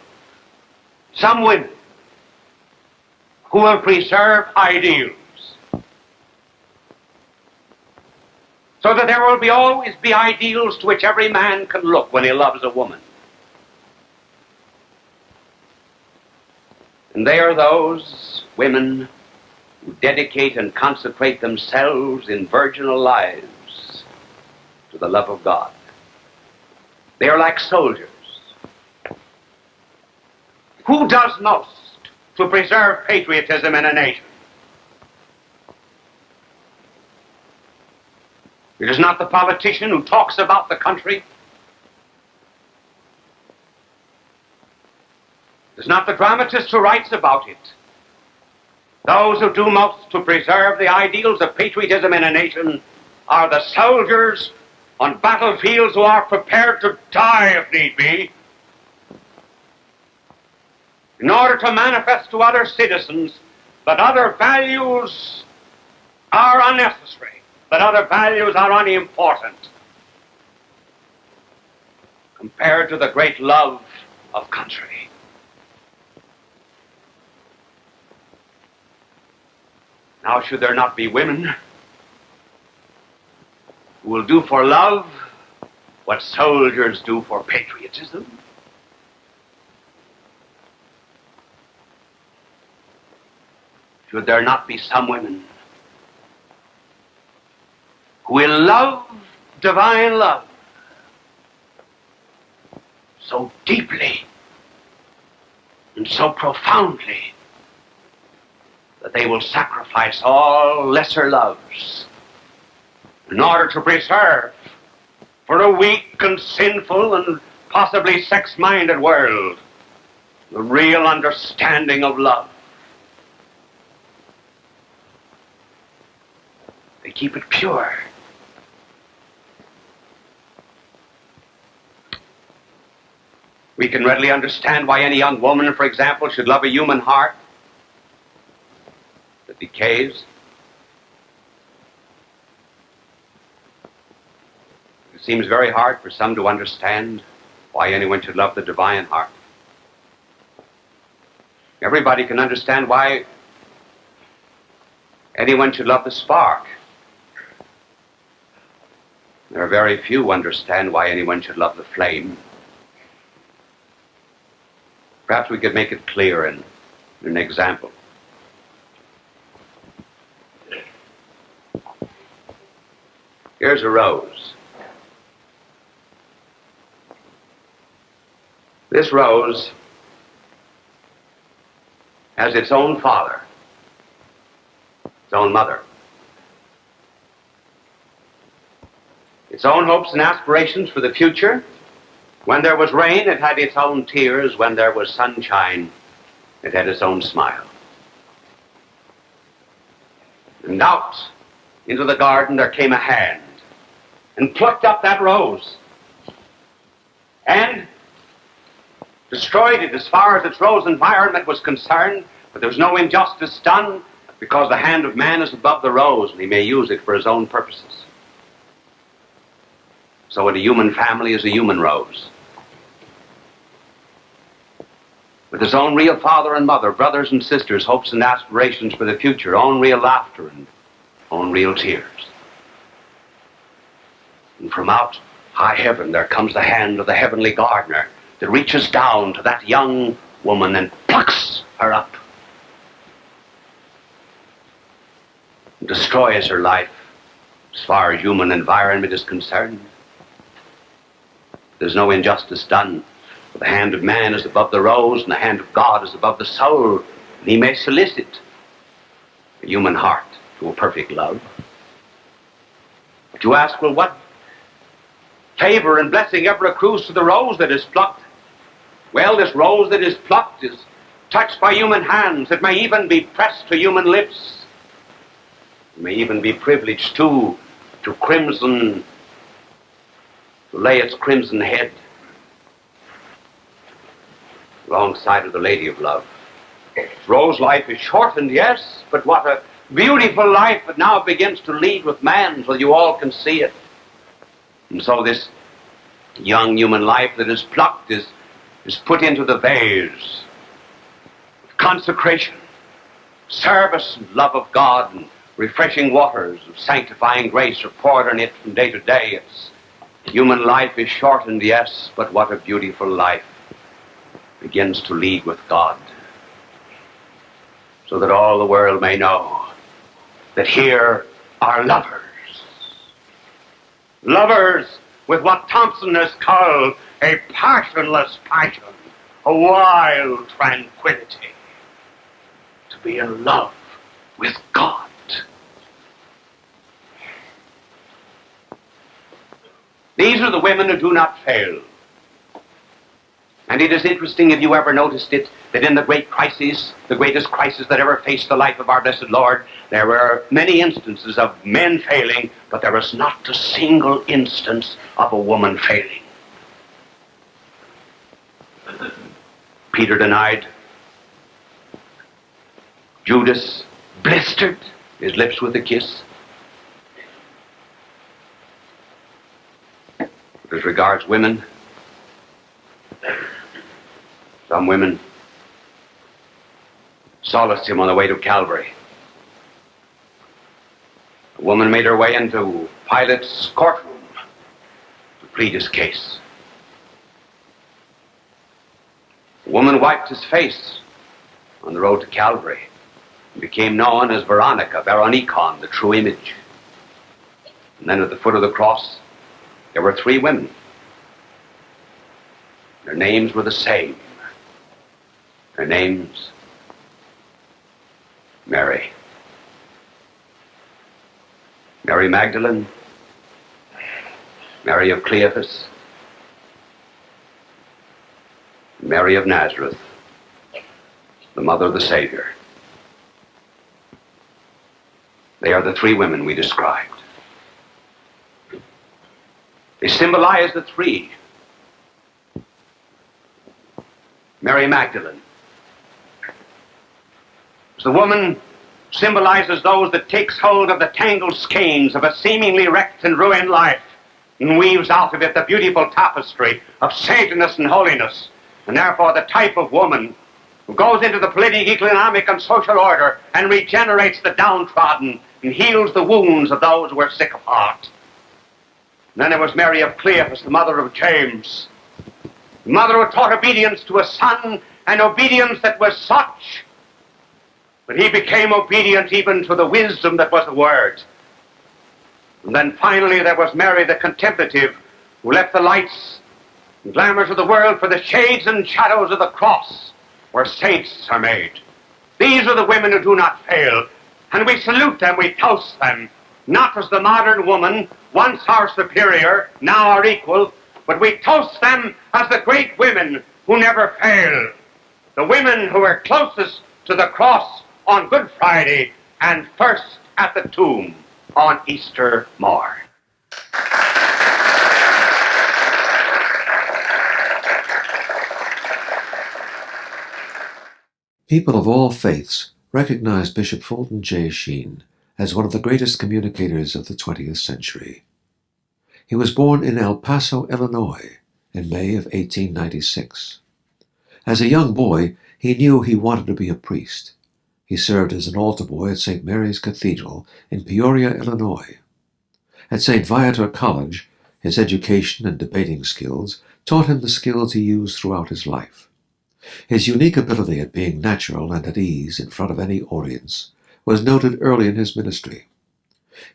A: some women, who will preserve ideals, so that there will always be ideals to which every man can look when he loves a woman. And they are those women who dedicate and consecrate themselves in virginal lives to the love of God. They are like soldiers. Who does most to preserve patriotism in a nation? It is not the politician who talks about the country. It is not the dramatist who writes about it. Those who do most to preserve the ideals of patriotism in a nation are the soldiers on battlefields who are prepared to die if need be, in order to manifest to other citizens that other values are unnecessary, that other values are unimportant compared to the great love of country. Now, should there not be women who will do for love what soldiers do for patriotism? Should there not be some women who will love divine love so deeply and so profoundly that they will sacrifice all lesser loves in order to preserve for a weak and sinful and possibly sex-minded world the real understanding of love? They keep it pure. We can readily understand why any young woman, for example, should love a human heart that decays. It seems very hard for some to understand why anyone should love the divine heart. Everybody can understand why anyone should love the spark. There are very few who understand why anyone should love the flame. Perhaps we could make it clear in an example. Here's a rose. This rose has its own father, its own mother, its own hopes and aspirations for the future. When there was rain, it had its own tears. When there was sunshine, it had its own smile. And out into the garden there came a hand and plucked up that rose and destroyed it as far as its rose environment was concerned. But there was no injustice done, because the hand of man is above the rose and he may use it for his own purposes. So in a human family is a human rose, with his own real father and mother, brothers and sisters, hopes and aspirations for the future, own real laughter and own real tears. And from out high heaven there comes the hand of the heavenly gardener that reaches down to that young woman and plucks her up and destroys her life as far as human environment is concerned. There's no injustice done. The hand of man is above the rose, and the hand of God is above the soul, and he may solicit a human heart to a perfect love. But you ask, well, what favor and blessing ever accrues to the rose that is plucked? Well, this rose that is plucked is touched by human hands. It may even be pressed to human lips. It may even be privileged to crimson, to lay its crimson head alongside of the Lady of Love. Rose life is shortened, yes, but what a beautiful life it now begins to lead with man, so you all can see it. And so this young human life that is plucked is put into the vase of consecration, service and love of God, and refreshing waters of sanctifying grace are poured on it from day to day. Its human life is shortened, yes, but what a beautiful life begins to lead with God, so that all the world may know that here are lovers. Lovers with what Thompson has called a passionless passion, a wild tranquility, to be in love with God. These are the women who do not fail. And it is interesting, if you ever noticed it, that in the great crises, the greatest crisis that ever faced the life of our blessed Lord, there were many instances of men failing, but there was not a single instance of a woman failing. Peter denied. Judas blistered his lips with a kiss. As regards women, some women solaced him on the way to Calvary. A woman made her way into Pilate's courtroom to plead his case. A woman wiped his face on the road to Calvary and became known as Veronicon, the true image. And then at the foot of the cross, there were three women. Their names were the same. Their names, Mary. Mary Magdalene, Mary of Cleophas, Mary of Nazareth, the mother of the Savior. They are the three women we described. They symbolize the three. Mary Magdalene. The woman symbolizes those that takes hold of the tangled skeins of a seemingly wrecked and ruined life and weaves out of it the beautiful tapestry of saintliness and holiness, and therefore the type of woman who goes into the political, economic, and social order and regenerates the downtrodden and heals the wounds of those who are sick of heart. And then there was Mary of Cleophas, the mother of James, the mother who taught obedience to a son, and obedience that was such but he became obedient even to the wisdom that was the word. And then finally there was Mary the contemplative, who left the lights and glamours of the world for the shades and shadows of the cross, where saints are made. These are the women who do not fail, and we salute them, we toast them, not as the modern woman, once our superior, now our equal, but we toast them as the great women who never fail. The women who were closest to the cross on Good Friday and first at the tomb on Easter morn.
C: People of all faiths recognized Bishop Fulton J. Sheen as one of the greatest communicators of the 20th century. He was born in El Paso, Illinois, in May of 1896. As a young boy, he knew he wanted to be a priest. He served as an altar boy at St. Mary's Cathedral in Peoria, Illinois. At St. Viator College, his education and debating skills taught him the skills he used throughout his life. His unique ability at being natural and at ease in front of any audience was noted early in his ministry.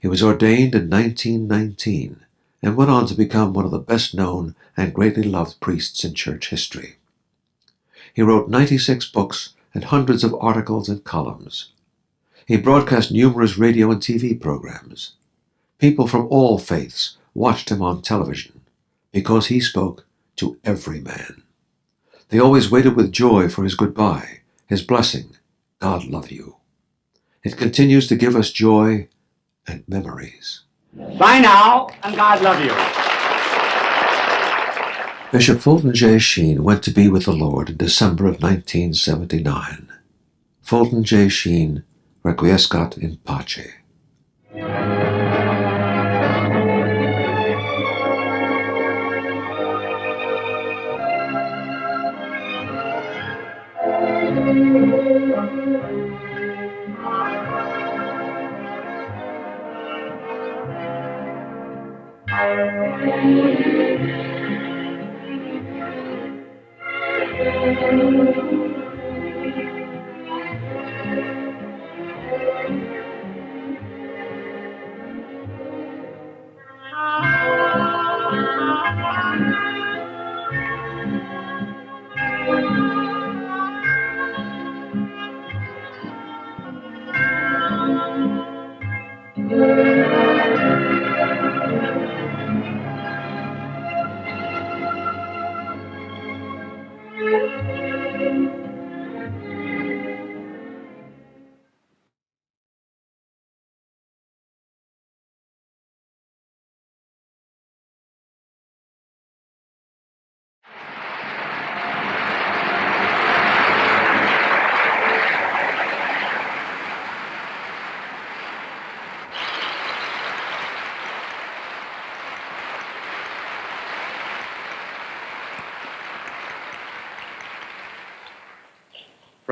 C: He was ordained in 1919 and went on to become one of the best-known and greatly loved priests in church history. He wrote 96 books and hundreds of articles and columns. He broadcast numerous radio and TV programs. People from all faiths watched him on television because he spoke to every man. They always waited with joy for his goodbye, his blessing, God love you. It continues to give us joy and memories.
A: Bye now, and God love you.
C: Bishop Fulton J. Sheen went to be with the Lord in December of 1979. Fulton J. Sheen, requiescat in pace.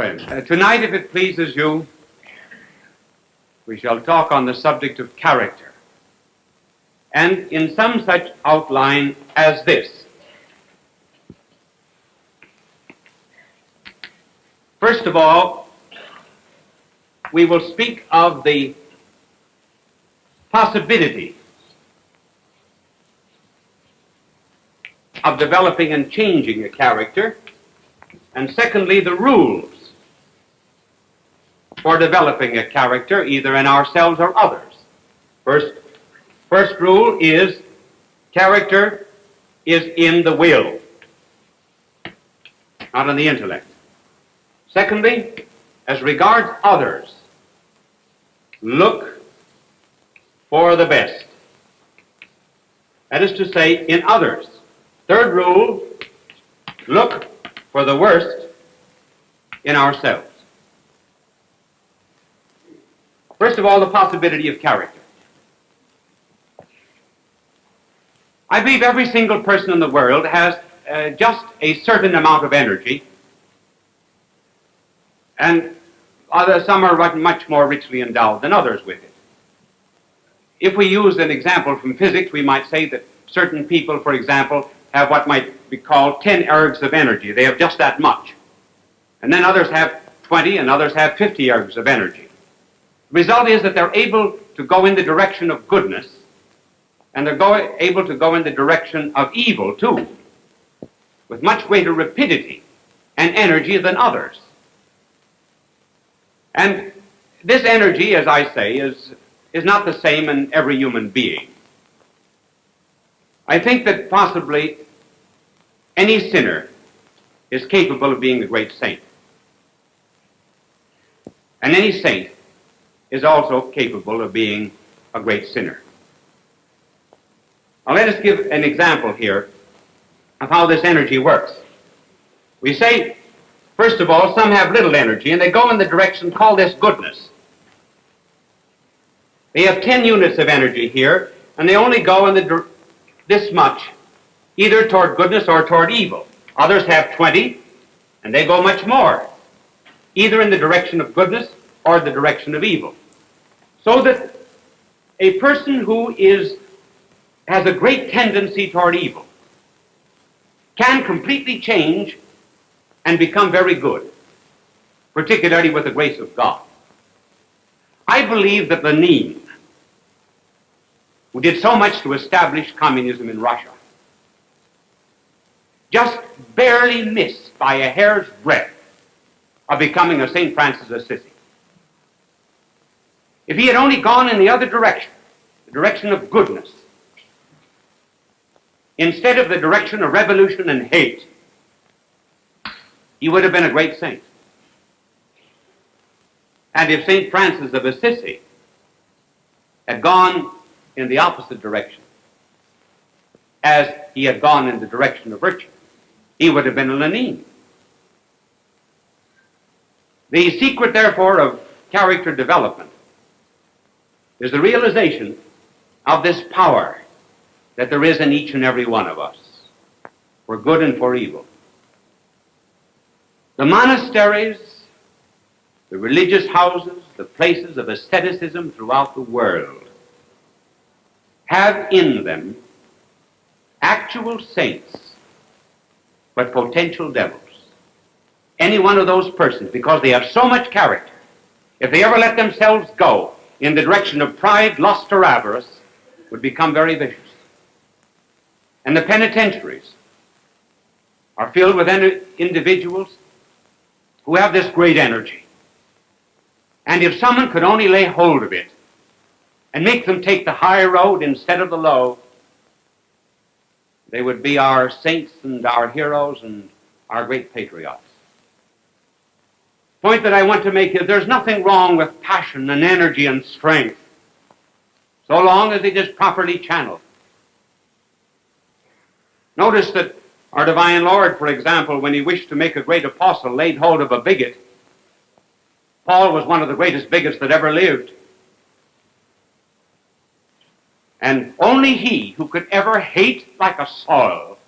A: Well, tonight, if it pleases you, we shall talk on the subject of character, and in some such outline as this. First of all, we will speak of the possibility of developing and changing a character, and secondly, the rules for developing a character, either in ourselves or others. First rule is character is in the will, not in the intellect. Secondly, as regards others, look for the best. That is to say, in others. Third rule, look for the worst in ourselves. First of all, the possibility of character. I believe every single person in the world has just a certain amount of energy, and some are much more richly endowed than others with it. If we use an example from physics, we might say that certain people, for example, have what might be called 10 ergs of energy. They have just that much. And then others have 20, and others have 50 ergs of energy. The result is that they're able to go in the direction of goodness, and they're able to go in the direction of evil, too, with much greater rapidity and energy than others. And this energy, as I say, is not the same in every human being. I think that possibly any sinner is capable of being a great saint. And any saint is also capable of being a great sinner. Now let us give an example here of how this energy works. We say, first of all, some have little energy, and they go in the direction, call this goodness. They have 10 units of energy here, and they only go in this much, either toward goodness or toward evil. Others have 20, and they go much more, either in the direction of goodness or the direction of evil. So that a person who has a great tendency toward evil can completely change and become very good, particularly with the grace of God. I believe that Lenin, who did so much to establish communism in Russia, just barely missed by a hair's breadth of becoming a St. Francis of Assisi. If he had only gone in the other direction, the direction of goodness, instead of the direction of revolution and hate, he would have been a great saint. And if St. Francis of Assisi had gone in the opposite direction, as he had gone in the direction of virtue, he would have been a Lenin. The secret, therefore, of character development is the realization of this power that there is in each and every one of us, for good and for evil. The monasteries, the religious houses, the places of asceticism throughout the world have in them actual saints, but potential devils. Any one of those persons, because they have so much character, if they ever let themselves go in the direction of pride, lust, or avarice, would become very vicious. And the penitentiaries are filled with individuals who have this great energy. And if someone could only lay hold of it and make them take the high road instead of the low, they would be our saints and our heroes and our great patriots. The point that I want to make is there's nothing wrong with passion and energy and strength, so long as it is properly channeled. Notice that our divine Lord, for example, when he wished to make a great apostle, laid hold of a bigot. Paul was one of the greatest bigots that ever lived. And only he who could ever hate like a Saul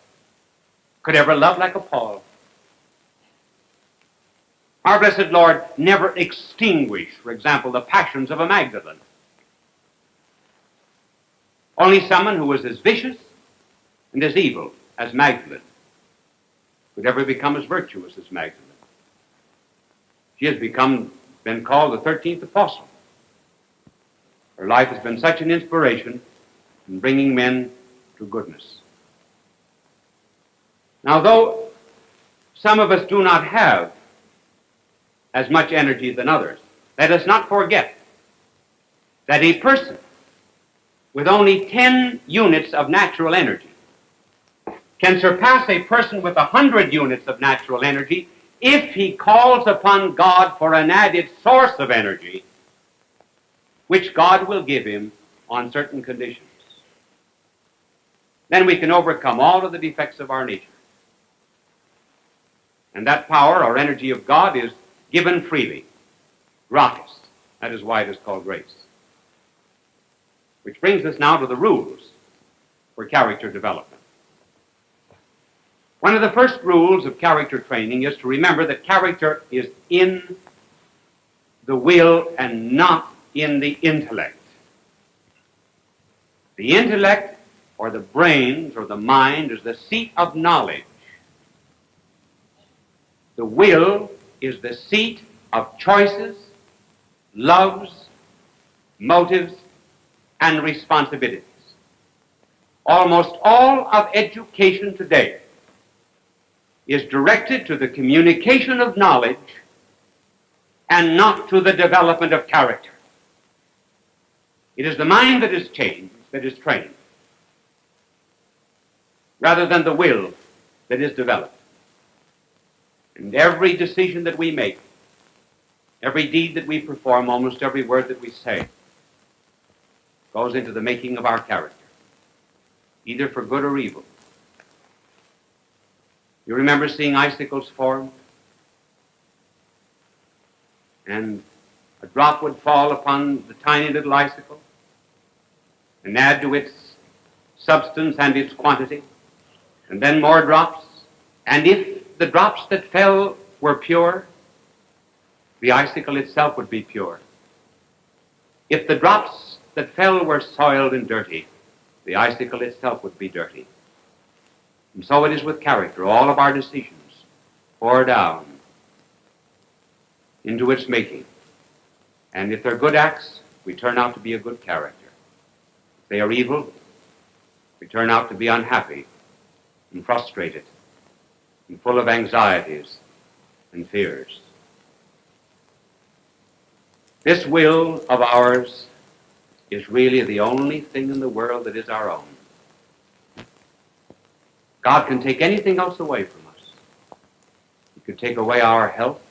A: could ever love like a Paul. Our blessed Lord never extinguished, for example, the passions of a Magdalene. Only someone who was as vicious and as evil as Magdalene could ever become as virtuous as Magdalene. She has been called the 13th apostle. Her life has been such an inspiration in bringing men to goodness. Now, though some of us do not have as much energy than others, let us not forget that a person with only 10 units of natural energy can surpass a person with 100 units of natural energy if he calls upon God for an added source of energy, which God will give him on certain conditions. Then we can overcome all of the defects of our nature. And that power or energy of God is given freely, gratis. That is why it is called grace. Which brings us now to the rules for character development. One of the first rules of character training is to remember that character is in the will and not in the intellect. The intellect, or the brains, or the mind, is the seat of knowledge. The will is the seat of choices, loves, motives, and responsibilities. Almost all of education today is directed to the communication of knowledge and not to the development of character. It is the mind that is changed, that is trained, rather than the will that is developed. And every decision that we make, every deed that we perform, almost every word that we say, goes into the making of our character, either for good or evil. You remember seeing icicles form? And a drop would fall upon the tiny little icicle and add to its substance and its quantity, and then more drops. And if the drops that fell were pure, the icicle itself would be pure. If the drops that fell were soiled and dirty, the icicle itself would be dirty. And so it is with character. All of our decisions pour down into its making. And if they're good acts, we turn out to be a good character. If they are evil, we turn out to be unhappy and frustrated and full of anxieties and fears. This will of ours is really the only thing in the world that is our own. God can take anything else away from us. He could take away our health,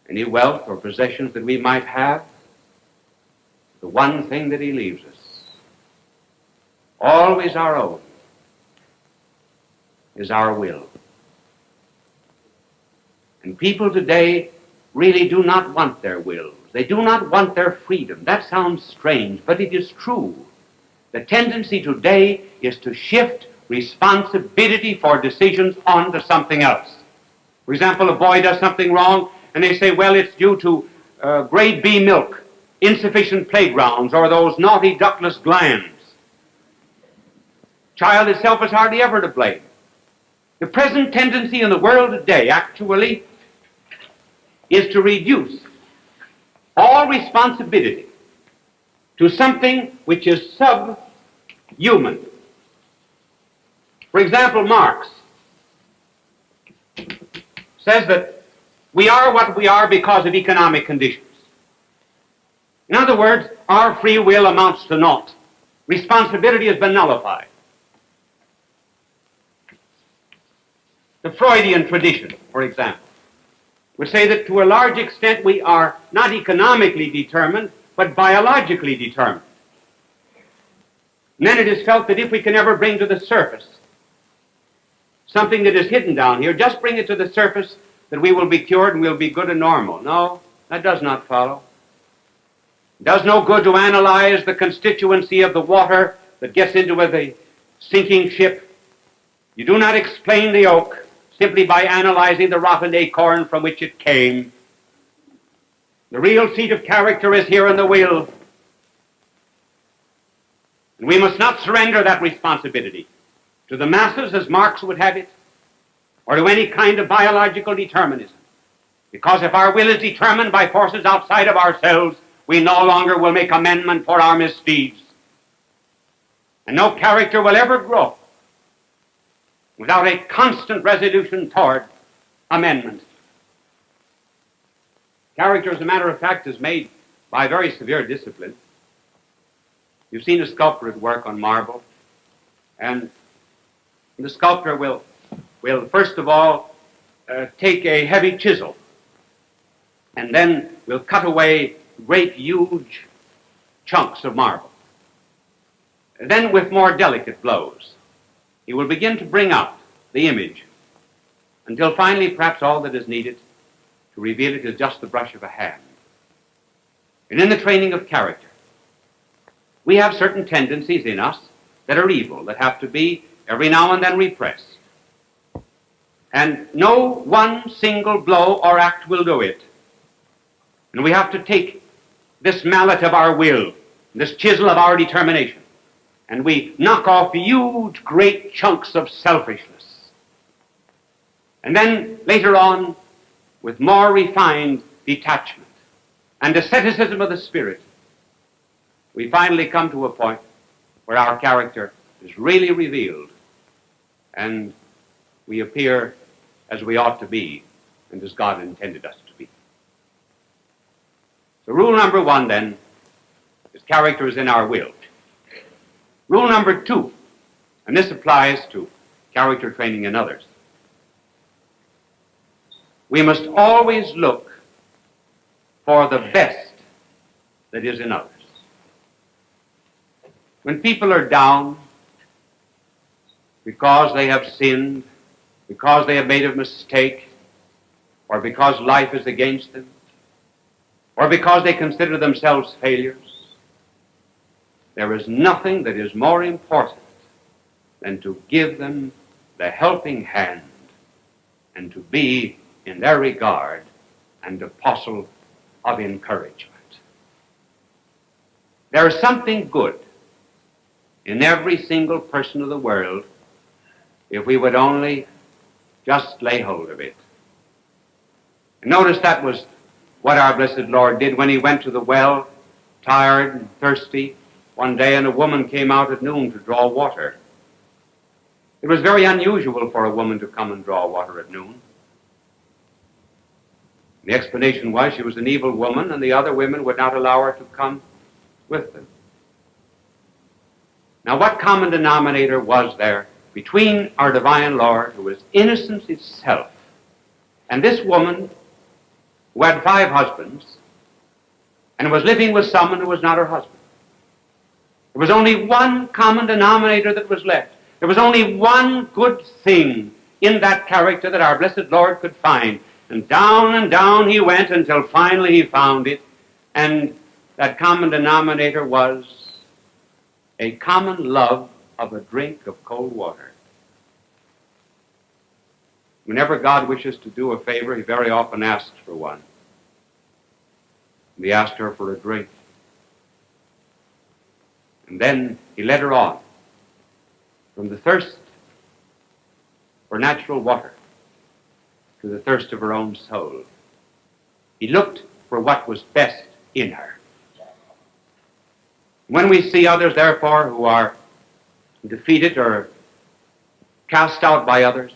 A: any wealth or possessions that we might have. The one thing that he leaves us, always our own, is our will. And people today really do not want their wills. They do not want their freedom. That sounds strange, but it is true. The tendency today is to shift responsibility for decisions onto something else. For example, a boy does something wrong, and they say, well, it's due to grade B milk, insufficient playgrounds, or those naughty ductless glands. Child itself is hardly ever to blame. The present tendency in the world today, actually, is to reduce all responsibility to something which is subhuman. For example, Marx says that we are what we are because of economic conditions. In other words, our free will amounts to naught. Responsibility has been nullified. The Freudian tradition, for example, would say that to a large extent we are not economically determined, but biologically determined. And then it is felt that if we can ever bring to the surface something that is hidden down here, just bring it to the surface, that we will be cured and we'll be good and normal. No, that does not follow. It does no good to analyze the constituency of the water that gets into the sinking ship. You do not explain the oak simply by analyzing the rotten acorn from which it came. The real seat of character is here in the will. And we must not surrender that responsibility to the masses, as Marx would have it, or to any kind of biological determinism. Because if our will is determined by forces outside of ourselves, we no longer will make amendment for our misdeeds. And no character will ever grow without a constant resolution toward amendment. Character, as a matter of fact, is made by very severe discipline. You've seen a sculptor at work on marble, and the sculptor will first of all take a heavy chisel, and then will cut away great, huge chunks of marble. And then, with more delicate blows, he will begin to bring out the image until finally perhaps all that is needed to reveal it is just the brush of a hand. And in the training of character, we have certain tendencies in us that are evil, that have to be every now and then repressed. And no one single blow or act will do it. And we have to take this mallet of our will, this chisel of our determination, and we knock off huge, great chunks of selfishness. And then later on, with more refined detachment and asceticism of the spirit, we finally come to a point where our character is really revealed and we appear as we ought to be and as God intended us to be. So rule number one, then, is character is in our will. Rule number two, and this applies to character training in others, we must always look for the best that is in others. When people are down because they have sinned, because they have made a mistake, or because life is against them, or because they consider themselves failures, there is nothing that is more important than to give them the helping hand and to be, in their regard, an apostle of encouragement. There is something good in every single person of the world if we would only just lay hold of it. And notice that was what our blessed Lord did when he went to the well, tired and thirsty, one day, and a woman came out at noon to draw water. It was very unusual for a woman to come and draw water at noon. The explanation was she was an evil woman and the other women would not allow her to come with them. Now, what common denominator was there between our divine Lord, who was innocence itself, and this woman who had 5 husbands and was living with someone who was not her husband? There was only one common denominator that was left. There was only one good thing in that character that our blessed Lord could find. And down he went until finally he found it. And that common denominator was a common love of a drink of cold water. Whenever God wishes to do a favor, he very often asks for one. And he asked her for a drink. And then he led her on from the thirst for natural water to the thirst of her own soul. He looked for what was best in her. When we see others, therefore, who are defeated or cast out by others,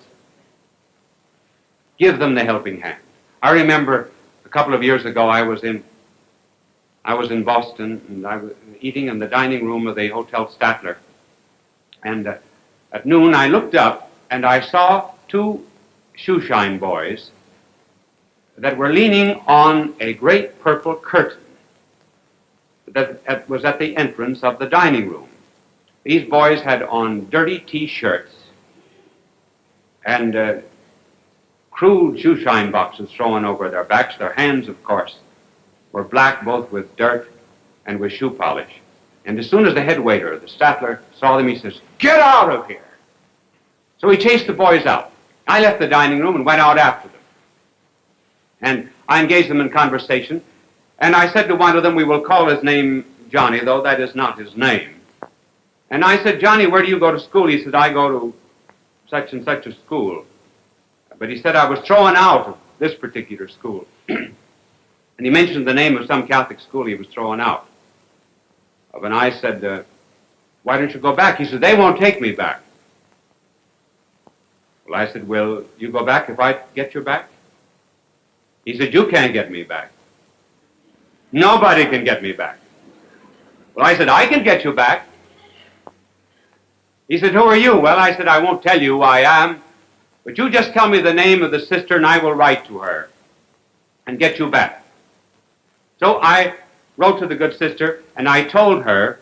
A: give them the helping hand. I remember a couple of years ago I was in Boston, and I was eating in the dining room of the Hotel Statler. And at noon I looked up and I saw 2 shoeshine boys that were leaning on a great purple curtain that was at the entrance of the dining room. These boys had on dirty T-shirts and crude shoeshine boxes thrown over their backs. Their hands, of course, were black both with dirt and with shoe polish. And as soon as the head waiter, the Statler, saw them, he says, "Get out of here!" So he chased the boys out. I left the dining room and went out after them. And I engaged them in conversation, and I said to one of them, we will call his name Johnny, though that is not his name. And I said, Johnny, where do you go to school? He said, I go to such and such a school. But he said, I was thrown out of this particular school. And he mentioned the name of some Catholic school he was thrown out of. And I said, why don't you go back? He said, they won't take me back. Well, I said, will you go back if I get you back? He said, you can't get me back. Nobody can get me back. Well, I said, I can get you back. He said, who are you? Well, I said, I won't tell you who I am, but you just tell me the name of the sister and I will write to her and get you back. So I wrote to the good sister and I told her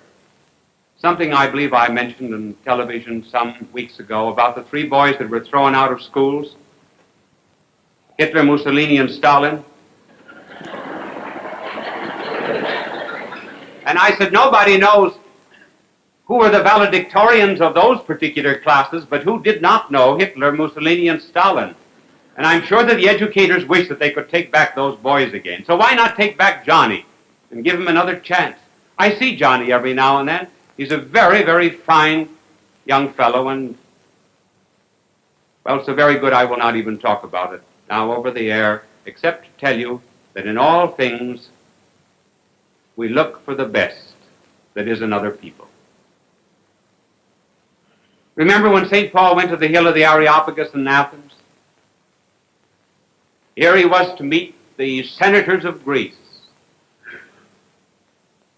A: something I believe I mentioned on television some weeks ago about the 3 boys that were thrown out of schools, Hitler, Mussolini, and Stalin. And I said, nobody knows who were the valedictorians of those particular classes, but who did not know Hitler, Mussolini, and Stalin. And I'm sure that the educators wish that they could take back those boys again. So why not take back Johnny and give him another chance? I see Johnny every now and then. He's a very, very fine young fellow, and, well, so very good I will not even talk about it now over the air, except to tell you that in all things we look for the best that is in other people. Remember when St. Paul went to the hill of the Areopagus in Athens? Here he was to meet the senators of Greece.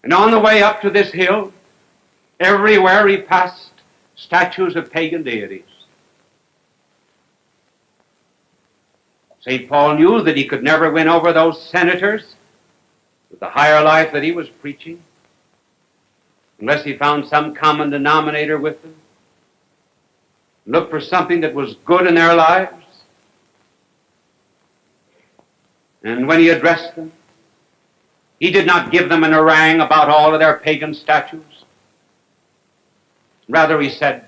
A: And on the way up to this hill, everywhere he passed statues of pagan deities. St. Paul knew that he could never win over those senators with the higher life that he was preaching unless he found some common denominator with them, looked for something that was good in their lives. And when he addressed them, he did not give them an harangue about all of their pagan statues. Rather, he said,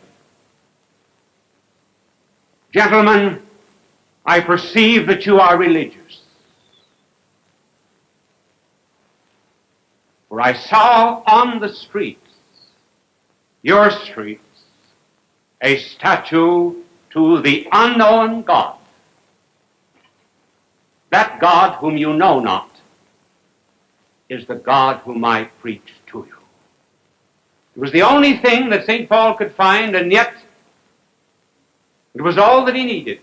A: gentlemen, I perceive that you are religious. For I saw on the streets, your streets, a statue to the unknown God. That God whom you know not is the God whom I preach to you. It was the only thing that St. Paul could find, and yet it was all that he needed.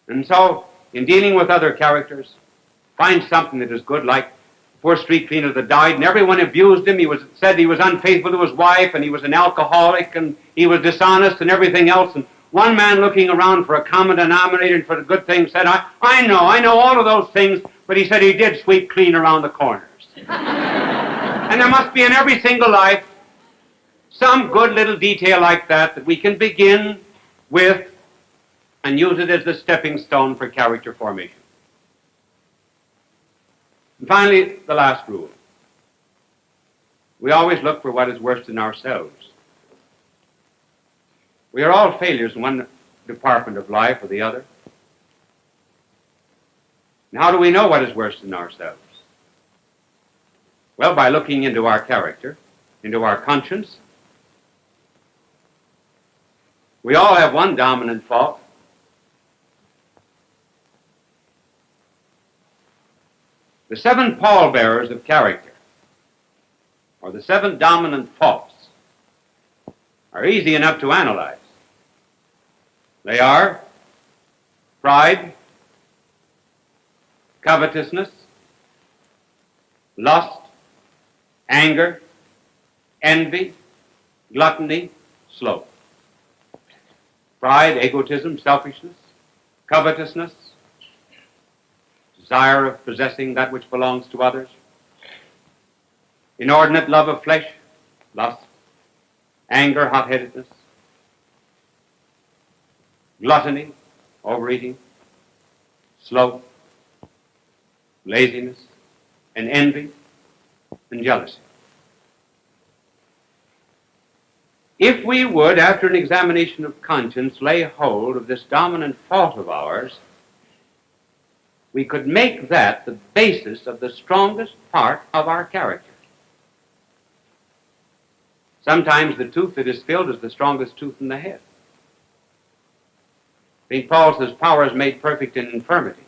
A: And so, in dealing with other characters, find something that is good, like the poor street cleaner that died, and everyone abused him. He was said he was unfaithful to his wife, and he was an alcoholic, and he was dishonest, and everything else. And one man looking around for a common denominator and for the good things said, I know all of those things, but he said he did sweep clean around the corners. And there must be in every single life some good little detail like that we can begin with and use it as the stepping stone for character formation. And finally, the last rule. We always look for what is worst in ourselves. We are all failures in one department of life or the other. And how do we know what is worst in ourselves? Well, by looking into our character, into our conscience. We all have one dominant fault. The 7 pallbearers of character, or the 7 dominant faults, are easy enough to analyze. They are pride, covetousness, lust, anger, envy, gluttony, sloth. Pride, egotism, selfishness, covetousness, desire of possessing that which belongs to others, inordinate love of flesh, lust, anger, hot-headedness, gluttony, overeating, sloth, laziness, and envy, and jealousy. If we would, after an examination of conscience, lay hold of this dominant fault of ours, we could make that the basis of the strongest part of our character. Sometimes the tooth that is filled is the strongest tooth in the head. St. Paul says, power is made perfect in infirmity.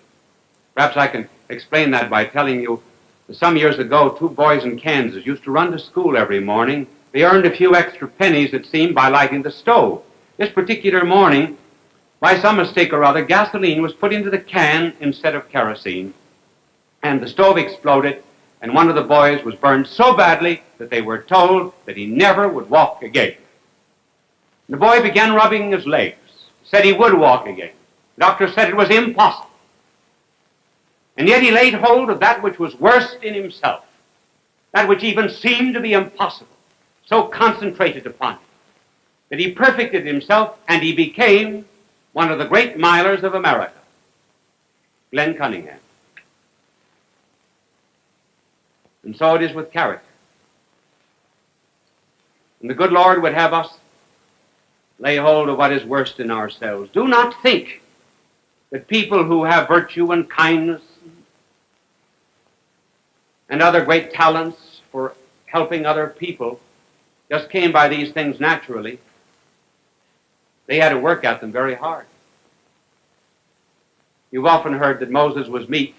A: Perhaps I can explain that by telling you that some years ago, two boys in Kansas used to run to school every morning. They earned a few extra pennies, it seemed, by lighting the stove. This particular morning, by some mistake or other, gasoline was put into the can instead of kerosene, and the stove exploded, and one of the boys was burned so badly that they were told that he never would walk again. The boy began rubbing his legs, said he would walk again. The doctor said it was impossible. And yet he laid hold of that which was worst in himself, that which even seemed to be impossible, so concentrated upon it, that he perfected himself and he became one of the great milers of America, Glenn Cunningham. And so it is with character. And the good Lord would have us lay hold of what is worst in ourselves. Do not think that people who have virtue and kindness and other great talents for helping other people just came by these things naturally. They had to work at them very hard. You've often heard that Moses was meek.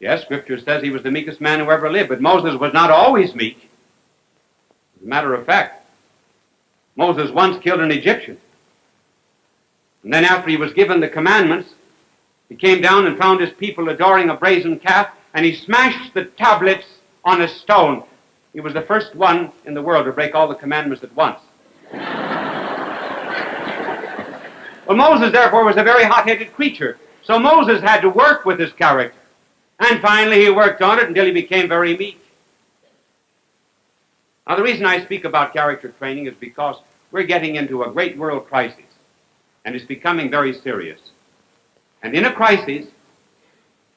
A: Yes, Scripture says he was the meekest man who ever lived, but Moses was not always meek. As a matter of fact, Moses once killed an Egyptian. And then after he was given the commandments, he came down and found his people adoring a brazen calf, and he smashed the tablets on a stone. He was the first one in the world to break all the commandments at once. Well, Moses, therefore, was a very hot-headed creature. So Moses had to work with his character. And finally he worked on it until he became very meek. Now, the reason I speak about character training is because we're getting into a great world crisis, and it's becoming very serious. And in a crisis,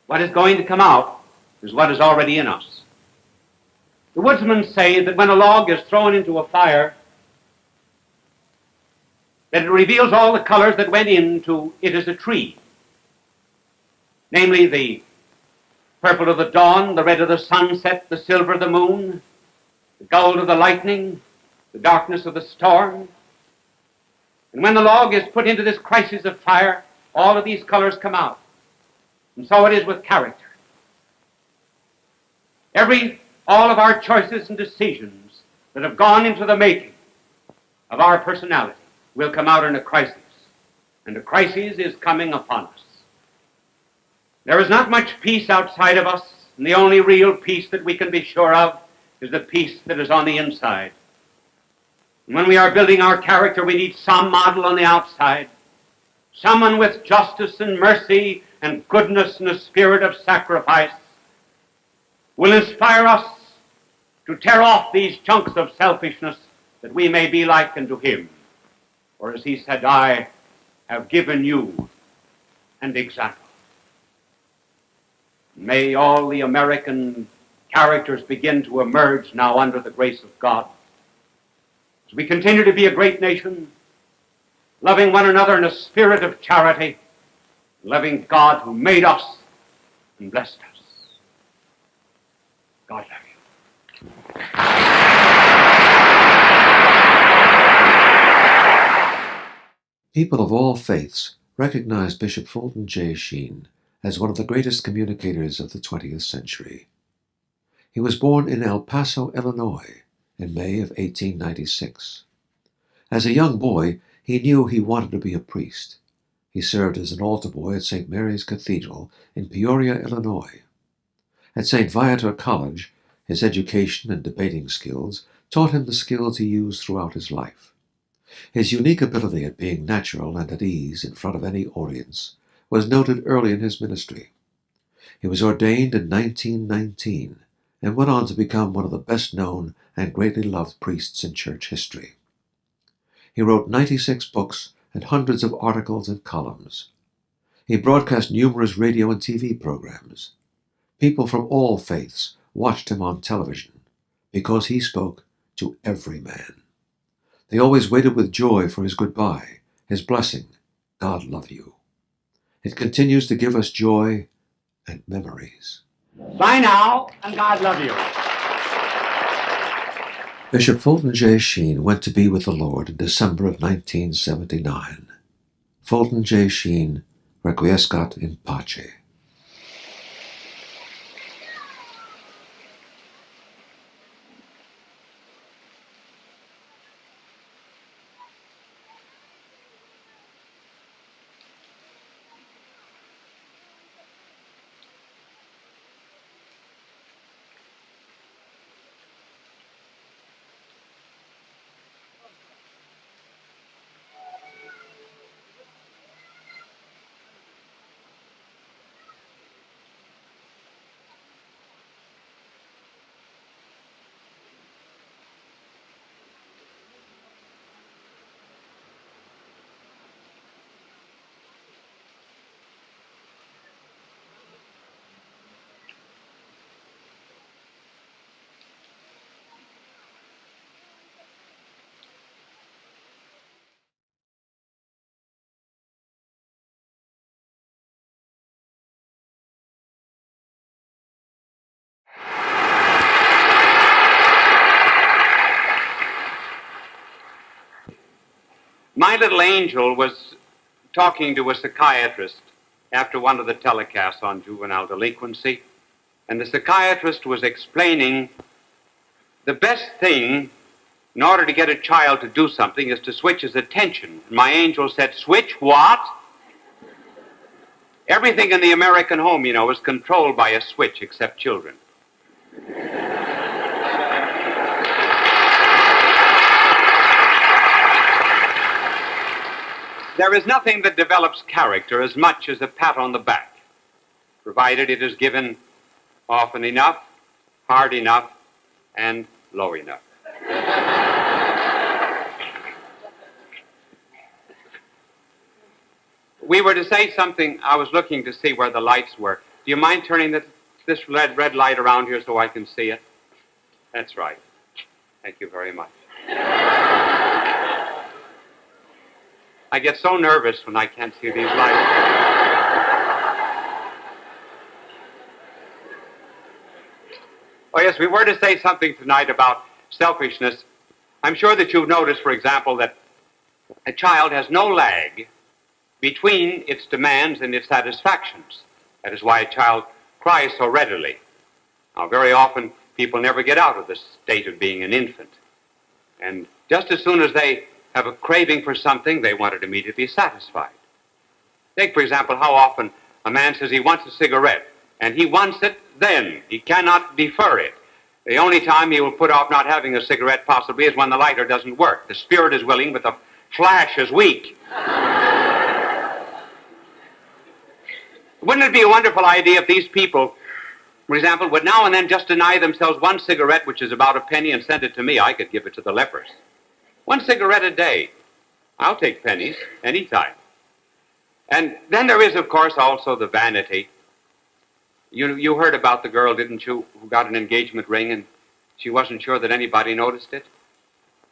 A: what is going to come out is what is already in us. The woodsmen say that when a log is thrown into a fire, that it reveals all the colors that went into it as a tree, namely the purple of the dawn, the red of the sunset, the silver of the moon, the gold of the lightning, the darkness of the storm. And when the log is put into this crisis of fire, all of these colors come out. And so it is with character. All of our choices and decisions that have gone into the making of our personality will come out in a crisis. And a crisis is coming upon us. There is not much peace outside of us, and the only real peace that we can be sure of is the peace that is on the inside. And when we are building our character, we need some model on the outside, someone with justice and mercy and goodness and a spirit of sacrifice will inspire us to tear off these chunks of selfishness that we may be like unto him. For as he said, I have given you an example. May all the American characters begin to emerge now under the grace of God. As we continue to be a great nation, loving one another in a spirit of charity, loving God who made us and blessed us. God love you.
C: People of all faiths recognize Bishop Fulton J. Sheen as one of the greatest communicators of the 20th century. He was born in El Paso, Illinois, in May of 1896. As a young boy, he knew he wanted to be a priest. He served as an altar boy at St. Mary's Cathedral in Peoria, Illinois. At St. Viator College, his education and debating skills taught him the skills he used throughout his life. His unique ability at being natural and at ease in front of any audience was noted early in his ministry. He was ordained in 1919 and went on to become one of the best-known and greatly loved priests in church history. He wrote 96 books and hundreds of articles and columns. He broadcast numerous radio and TV programs. People from all faiths watched him on television because he spoke to every man. They always waited with joy for his goodbye, his blessing, God love you. It continues to give us joy and memories.
A: Bye now, and God love you.
C: Bishop Fulton J. Sheen went to be with the Lord in December of 1979. Fulton J. Sheen, requiescat in pace.
A: My little angel was talking to a psychiatrist after one of the telecasts on juvenile delinquency, and the psychiatrist was explaining the best thing in order to get a child to do something is to switch his attention. And my angel said, switch what? Everything in the American home, you know, is controlled by a switch except children. There is nothing that develops character as much as a pat on the back, provided it is given often enough, hard enough, and low enough. We were to say something. I was looking to see where the lights were. Do you mind turning this red light around here so I can see it? That's right. Thank you very much. I get so nervous when I can't see these lights. Oh, yes, we were to say something tonight about selfishness. I'm sure that you've noticed, for example, that a child has no lag between its demands and its satisfactions. That is why a child cries so readily. Now, very often, people never get out of the state of being an infant. And just as soon as they have a craving for something, they want it immediately satisfied. Take, for example, how often a man says he wants a cigarette, and he wants it then. He cannot defer it. The only time he will put off not having a cigarette possibly is when the lighter doesn't work. The spirit is willing, but the flash is weak. Wouldn't it be a wonderful idea if these people, for example, would now and then just deny themselves one cigarette, which is about a penny, and send it to me? I could give it to the lepers. 1 cigarette a day. I'll take pennies anytime. And then there is, of course, also the vanity. You heard about the girl, didn't you, who got an engagement ring and she wasn't sure that anybody noticed it?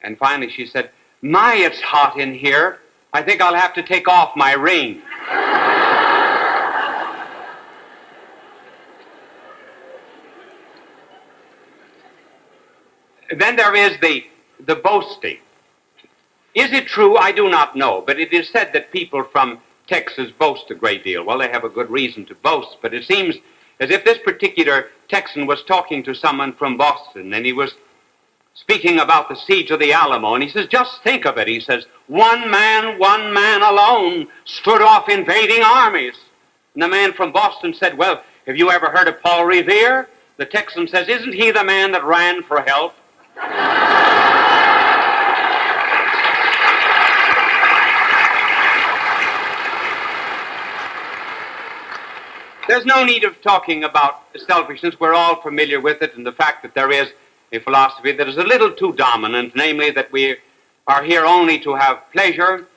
A: And finally she said, "My, it's hot in here. I think I'll have to take off my ring." Then there is the boasting. Is it true? I do not know, but it is said that people from Texas boast a great deal. Well, they have a good reason to boast, but it seems as if this particular Texan was talking to someone from Boston, and he was speaking about the siege of the Alamo, and he says, just think of it. He says, one man alone stood off invading armies. And the man from Boston said, well, have you ever heard of Paul Revere? The Texan says, isn't he the man that ran for help? There's no need of talking about selfishness. We're all familiar with it, and the fact that there is a philosophy that is a little too dominant, namely that we are here only to have pleasure,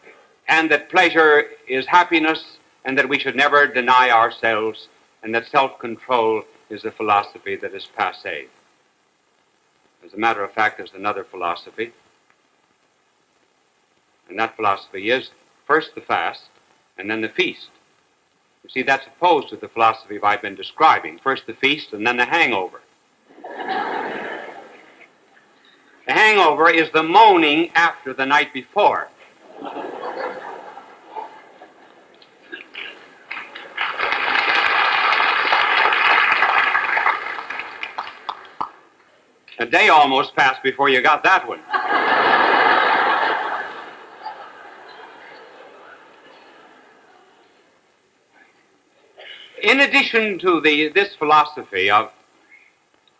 A: and that pleasure is happiness, and that we should never deny ourselves, and that self-control is a philosophy that is passé. As a matter of fact, there's another philosophy. And that philosophy is first the fast and then the feast. You see, that's opposed to the philosophy I've been describing. First the feast and then the hangover. The hangover is the moaning after the night before. A day almost passed before you got that one. In addition to this philosophy of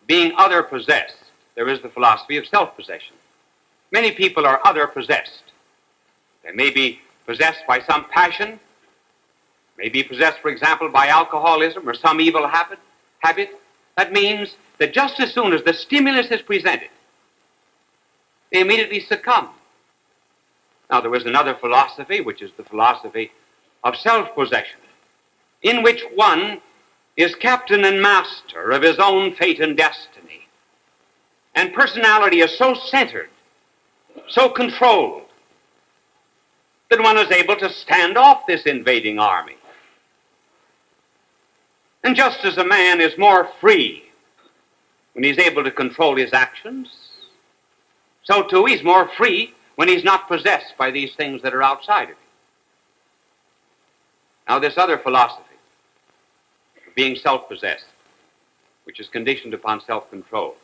A: being other-possessed, there is the philosophy of self-possession. Many people are other-possessed. They may be possessed by some passion, may be possessed, for example, by alcoholism or some evil habit. That means that just as soon as the stimulus is presented, they immediately succumb. Now, there is another philosophy, which is the philosophy of self-possession, in which one is captain and master of his own fate and destiny. And personality is so centered, so controlled, that one is able to stand off this invading army. And just as a man is more free when he's able to control his actions, so too he's more free when he's not possessed by these things that are outside of him. Now, this other philosophy, being self-possessed, which is conditioned upon self-control,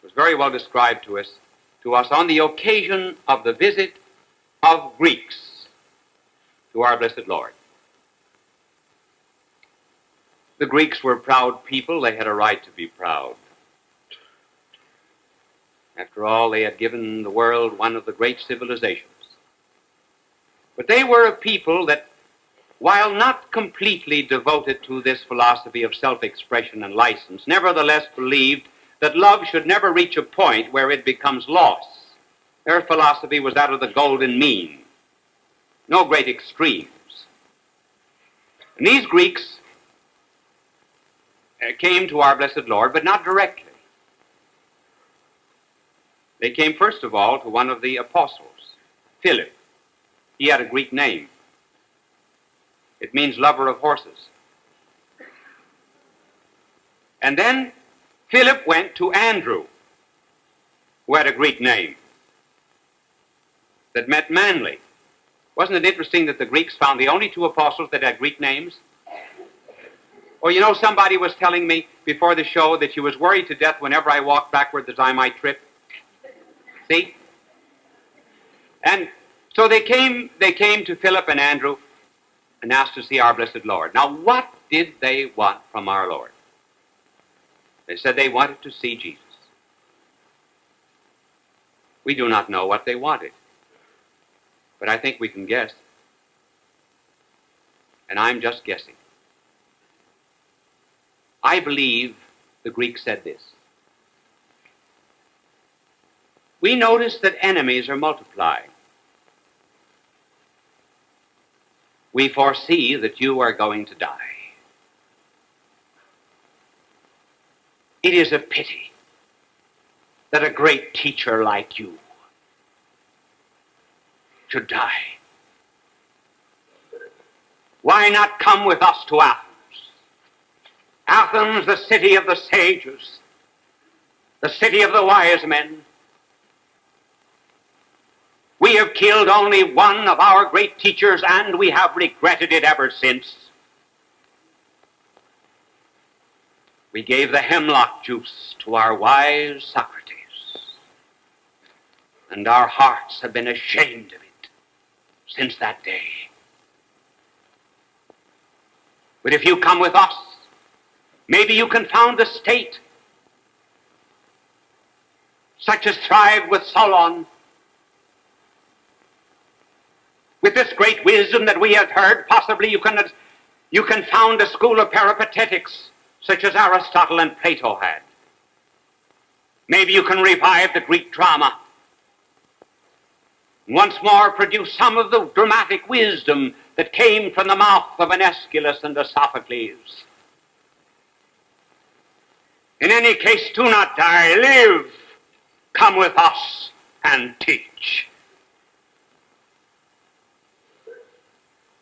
A: was very well described to us on the occasion of the visit of Greeks to our blessed Lord. The Greeks were proud people. They had a right to be proud. After all, they had given the world one of the great civilizations. But they were a people that, while not completely devoted to this philosophy of self-expression and license, nevertheless believed that love should never reach a point where it becomes loss. Their philosophy was that of the golden mean. No great extremes. And these Greeks came to our blessed Lord, but not directly. They came first of all to one of the apostles, Philip. He had a Greek name. It means lover of horses. And then Philip went to Andrew, who had a Greek name that meant manly. Wasn't it interesting that the Greeks found the only two apostles that had Greek names? Well, you know, somebody was telling me before the show that she was worried to death whenever I walked backward that I might trip. See? And so they came to Philip and Andrew and asked to see our blessed Lord. Now, what did they want from our Lord? They said they wanted to see Jesus. We do not know what they wanted, but I think we can guess. And I'm just guessing. I believe the Greeks said this. We notice that enemies are multiplying. We foresee that you are going to die. It is a pity that a great teacher like you should die. Why not come with us to Athens? Athens, the city of the sages, the city of the wise men. We have killed only one of our great teachers, and we have regretted it ever since. We gave the hemlock juice to our wise Socrates, and our hearts have been ashamed of it since that day. But if you come with us, maybe you can found a state such as thrived with Solon. With this great wisdom that we have heard, possibly you can found a school of peripatetics such as Aristotle and Plato had. Maybe you can revive the Greek drama. Once more produce some of the dramatic wisdom that came from the mouth of an Aeschylus and a Sophocles. In any case, do not die. Live. Come with us and teach.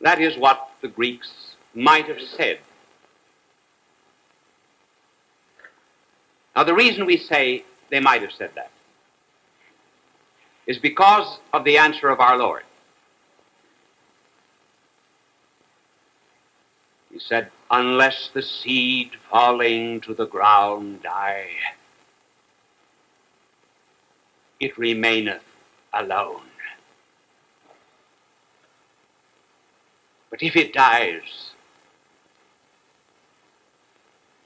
A: That is what the Greeks might have said. Now, the reason we say they might have said that is because of the answer of our Lord. He said, unless the seed falling to the ground die, it remaineth alone. But if it dies,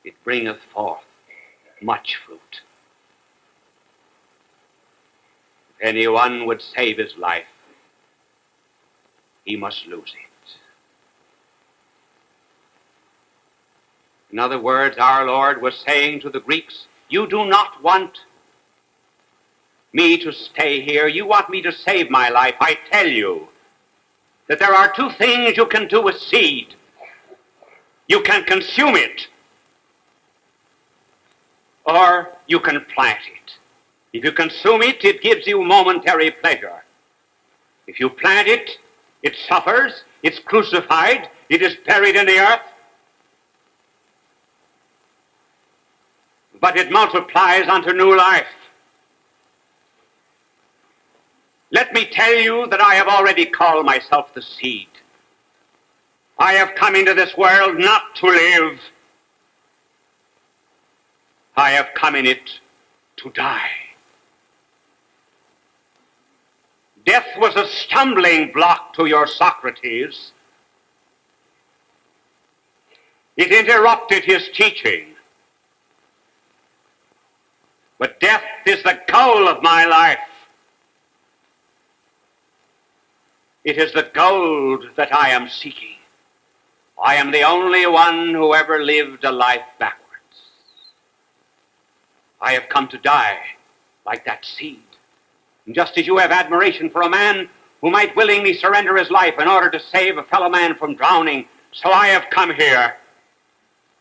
A: it bringeth forth much fruit. If anyone would save his life, he must lose it. In other words, our Lord was saying to the Greeks, you do not want me to stay here. You want me to save my life. I tell you that there are two things you can do with seed. You can consume it, or you can plant it. If you consume it, it gives you momentary pleasure. If you plant it, it suffers, it's crucified, it is buried in the earth, but it multiplies unto new life. Let me tell you that I have already called myself the seed. I have come into this world not to live. I have come in it to die. Death was a stumbling block to your Socrates. It interrupted his teaching. But death is the goal of my life. It is the gold that I am seeking. I am the only one who ever lived a life backwards. I have come to die like that seed. And just as you have admiration for a man who might willingly surrender his life in order to save a fellow man from drowning, so I have come here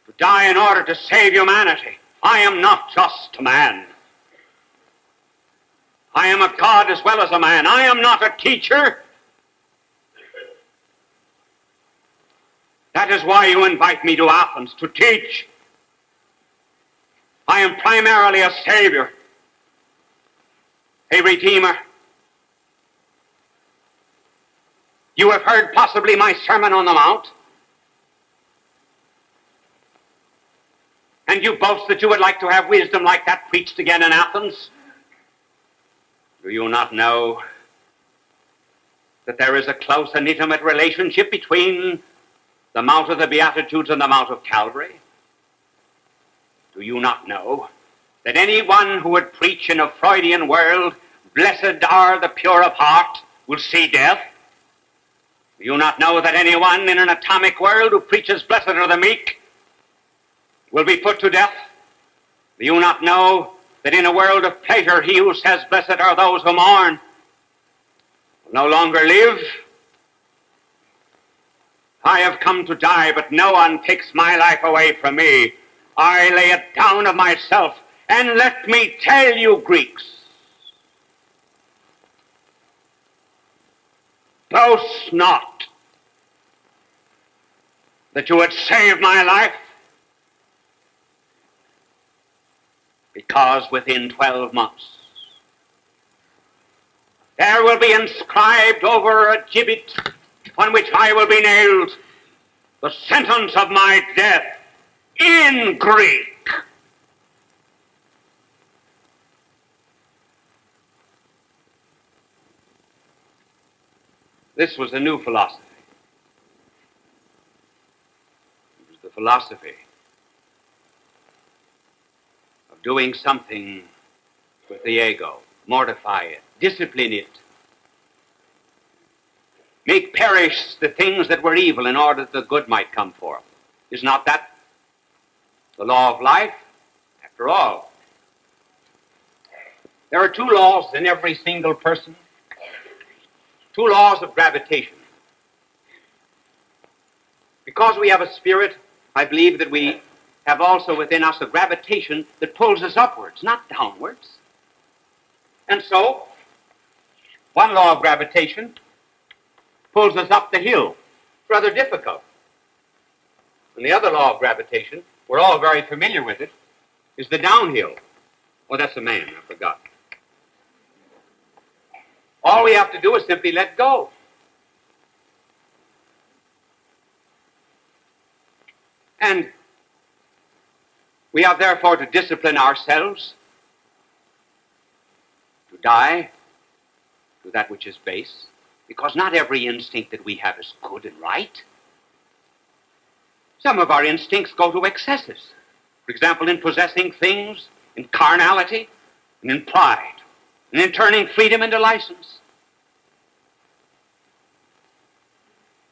A: to die in order to save humanity. I am not just a man. I am a God as well as a man. I am not a teacher. That is why you invite me to Athens to teach. I am primarily a savior, a redeemer. You have heard possibly my Sermon on the Mount, and you boast that you would like to have wisdom like that preached again in Athens. Do you not know that there is a close and intimate relationship between the Mount of the Beatitudes and the Mount of Calvary? Do you not know that anyone who would preach in a Freudian world, blessed are the pure of heart, will see death? Do you not know that anyone in an atomic world who preaches blessed are the meek will be put to death? Do you not know that in a world of pleasure he who says blessed are those who mourn will no longer live? I have come to die, but no one takes my life away from me. I lay it down of myself, and let me tell you, Greeks, boast not that you would save my life, because within 12 months there will be inscribed over a gibbet on which I will be nailed the sentence of my death in Greek. This was a new philosophy. It was the philosophy of doing something with the ego, mortify it, discipline it, make perish the things that were evil in order that the good might come forth. Is not that the law of life? After all, there are two laws in every single person, two laws of gravitation. Because we have a spirit, I believe that we have also within us a gravitation that pulls us upwards, not downwards. And so, one law of gravitation pulls us up the hill. It's rather difficult. And the other law of gravitation, we're all very familiar with it, is the downhill. Oh, that's a man, I forgot. All we have to do is simply let go. And we have therefore to discipline ourselves to die to that which is base, because not every instinct that we have is good and right. Some of our instincts go to excesses. For example, in possessing things, in carnality, and in pride, and in turning freedom into license.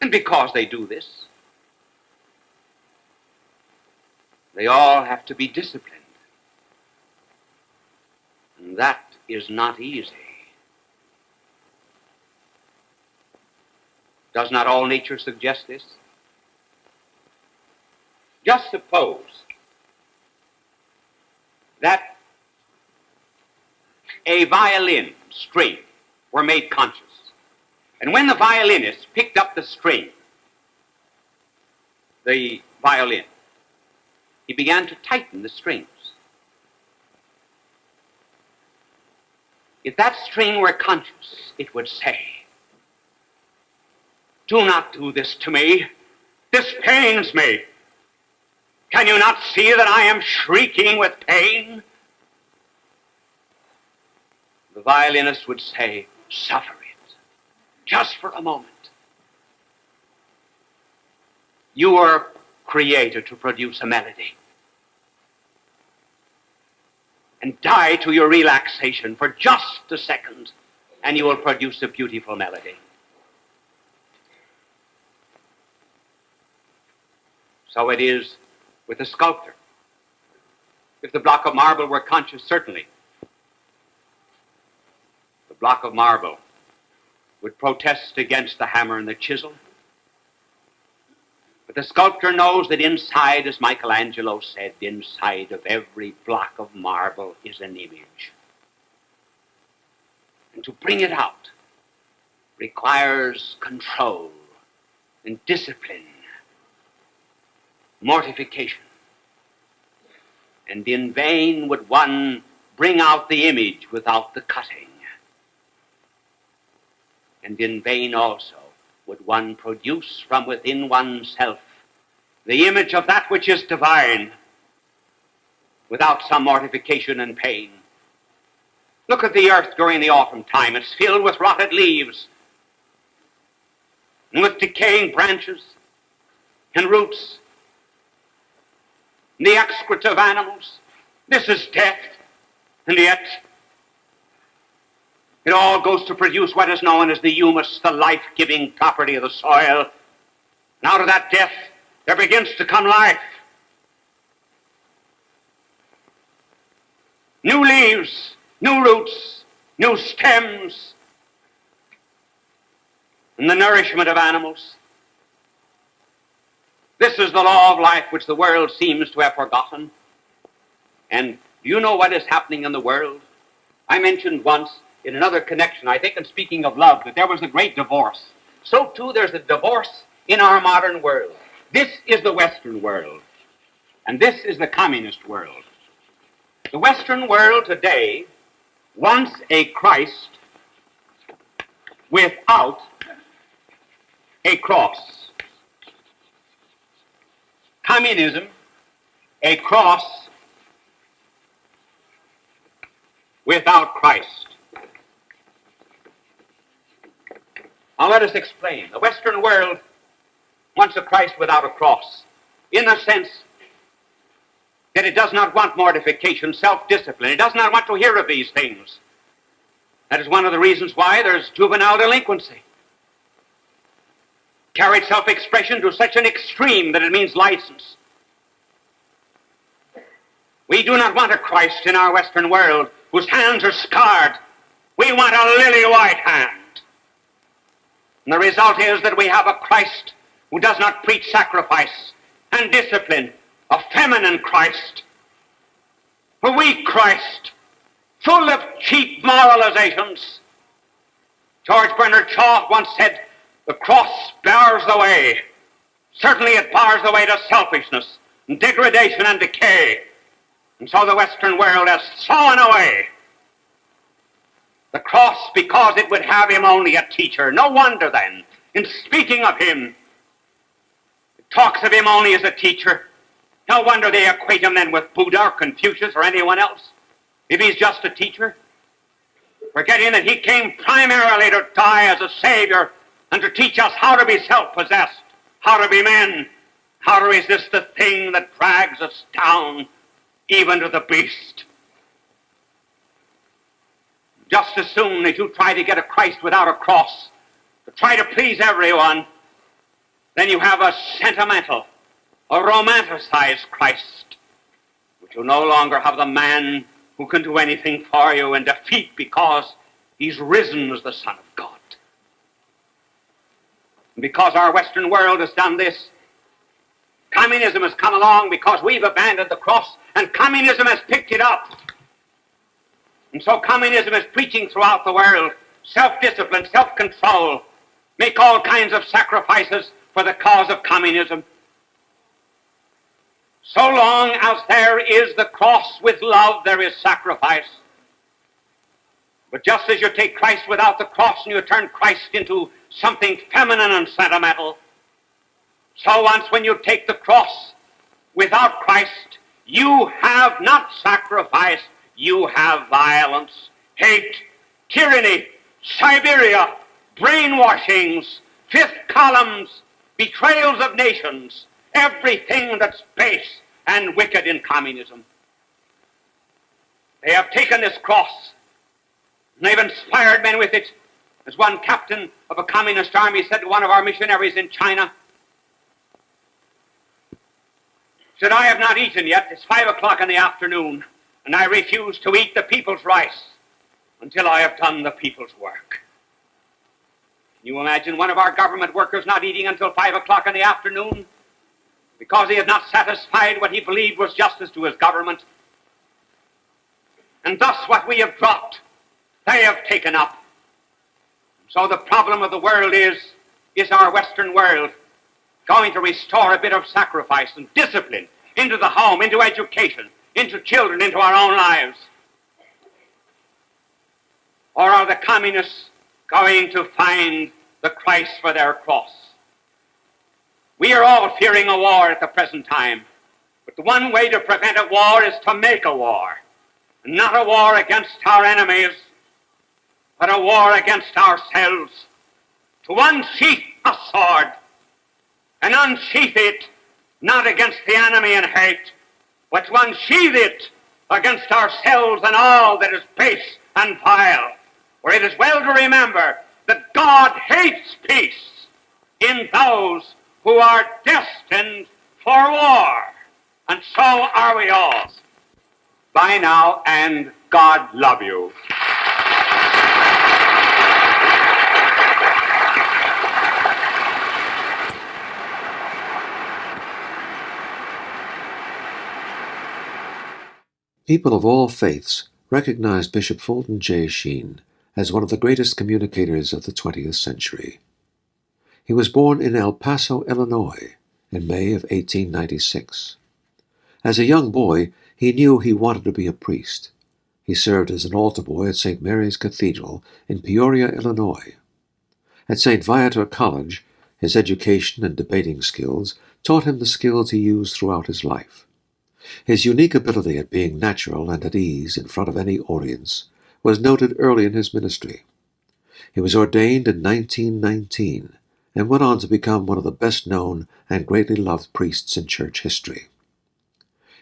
A: And because they do this, they all have to be disciplined. And that is not easy. Does not all nature suggest this? Just suppose that a violin string were made conscious, and when the violinist picked up the string, the violin, he began to tighten the strings. If that string were conscious, it would say, "Do not do this to me. This pains me. Can you not see that I am shrieking with pain?" The violinist would say, "Suffer it, just for a moment. You were created to produce a melody. And die to your relaxation for just a second, and you will produce a beautiful melody." So it is with a sculptor. If the block of marble were conscious, certainly the block of marble would protest against the hammer and the chisel. But the sculptor knows that inside, as Michelangelo said, inside of every block of marble is an image. And to bring it out requires control and discipline, mortification. And in vain would one bring out the image without the cutting. And in vain also would one produce from within oneself the image of that which is divine without some mortification and pain. Look at the earth during the autumn time. It's filled with rotted leaves and with decaying branches and roots and the excreta of animals. This is death, and yet it all goes to produce what is known as the humus, the life-giving property of the soil. And out of that death, there begins to come life. New leaves, new roots, new stems, and the nourishment of animals. This is the law of life which the world seems to have forgotten. And do you know what is happening in the world? I mentioned once in another connection, I think in speaking of love, that there was a great divorce. So too there's a divorce in our modern world. This is the Western world, and this is the communist world. The Western world today wants a Christ without a cross. Communism, a cross without Christ. Now let us explain. The Western world wants a Christ without a cross, in the sense that it does not want mortification, self-discipline. It does not want to hear of these things. That is one of the reasons why there's juvenile delinquency. Carried self-expression to such an extreme that it means license. We do not want a Christ in our Western world whose hands are scarred. We want a lily-white hand. And the result is that we have a Christ who does not preach sacrifice and discipline a feminine Christ, a weak Christ, full of cheap moralizations. George Bernard Shaw once said, "The cross bars the way." Certainly it bars the way to selfishness and degradation and decay. And so the Western world has sawn away the cross because it would have him only a teacher. No wonder then, in speaking of him, it talks of him only as a teacher. No wonder they equate him then with Buddha or Confucius or anyone else, if he's just a teacher. Forgetting that he came primarily to die as a savior and to teach us how to be self-possessed, how to be men, how to resist the thing that drags us down, even to the beast. Just as soon as you try to get a Christ without a cross, to try to please everyone, then you have a sentimental, a romanticized Christ, which will no longer have the man who can do anything for you and defeat because he's risen as the Son of God. And because our Western world has done this, communism has come along because we've abandoned the cross, and communism has picked it up. And so communism is preaching throughout the world self-discipline, self-control, make all kinds of sacrifices for the cause of communism. So long as there is the cross with love, there is sacrifice. But just as you take Christ without the cross and you turn Christ into something feminine and sentimental, so once when you take the cross without Christ, you have not sacrifice, you have violence, hate, tyranny, Siberia, brainwashings, fifth columns, betrayals of nations, everything that's base and wicked in communism. They have taken this cross, and they've inspired men with it. As one captain of a communist army said to one of our missionaries in China, said, "I have not eaten yet. It's 5 o'clock in the afternoon, and I refuse to eat the people's rice until I have done the people's work." Can you imagine one of our government workers not eating until 5 o'clock in the afternoon because he had not satisfied what he believed was justice to his government? And thus what we have dropped, they have taken up. So the problem of the world is our Western world going to restore a bit of sacrifice and discipline into the home, into education, into children, into our own lives? Or are the communists going to find the Christ for their cross? We are all fearing a war at the present time, but the one way to prevent a war is to make a war. Not a war against our enemies, but a war against ourselves. To unsheath a sword, and unsheath it not against the enemy in hate, but to unsheath it against ourselves and all that is base and vile. For it is well to remember that God hates peace in those who are destined for war. And so are we all. Bye now, and God love you.
C: People of all faiths recognize Bishop Fulton J. Sheen as one of the greatest communicators of the 20th century. He was born in El Paso, Illinois, in May of 1896. As a young boy, he knew he wanted to be a priest. He served as an altar boy at St. Mary's Cathedral in Peoria, Illinois. At St. Viator College, his education and debating skills taught him the skills he used throughout his life. His unique ability at being natural and at ease in front of any audience was noted early in his ministry. He was ordained in 1919 and went on to become one of the best-known and greatly loved priests in church history.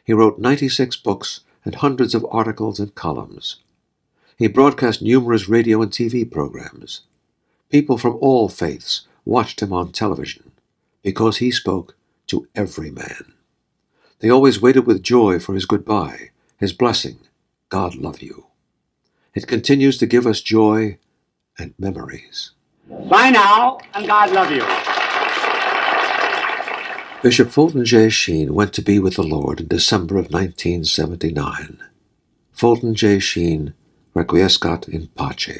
C: He wrote 96 books and hundreds of articles and columns. He broadcast numerous radio and TV programs. People from all faiths watched him on television because he spoke to every man. They always waited with joy for his goodbye, his blessing, God love you. It continues to give us joy and memories.
A: Bye now, and God love you.
C: Bishop Fulton J. Sheen went to be with the Lord in December of 1979. Fulton J. Sheen, requiescat in pace.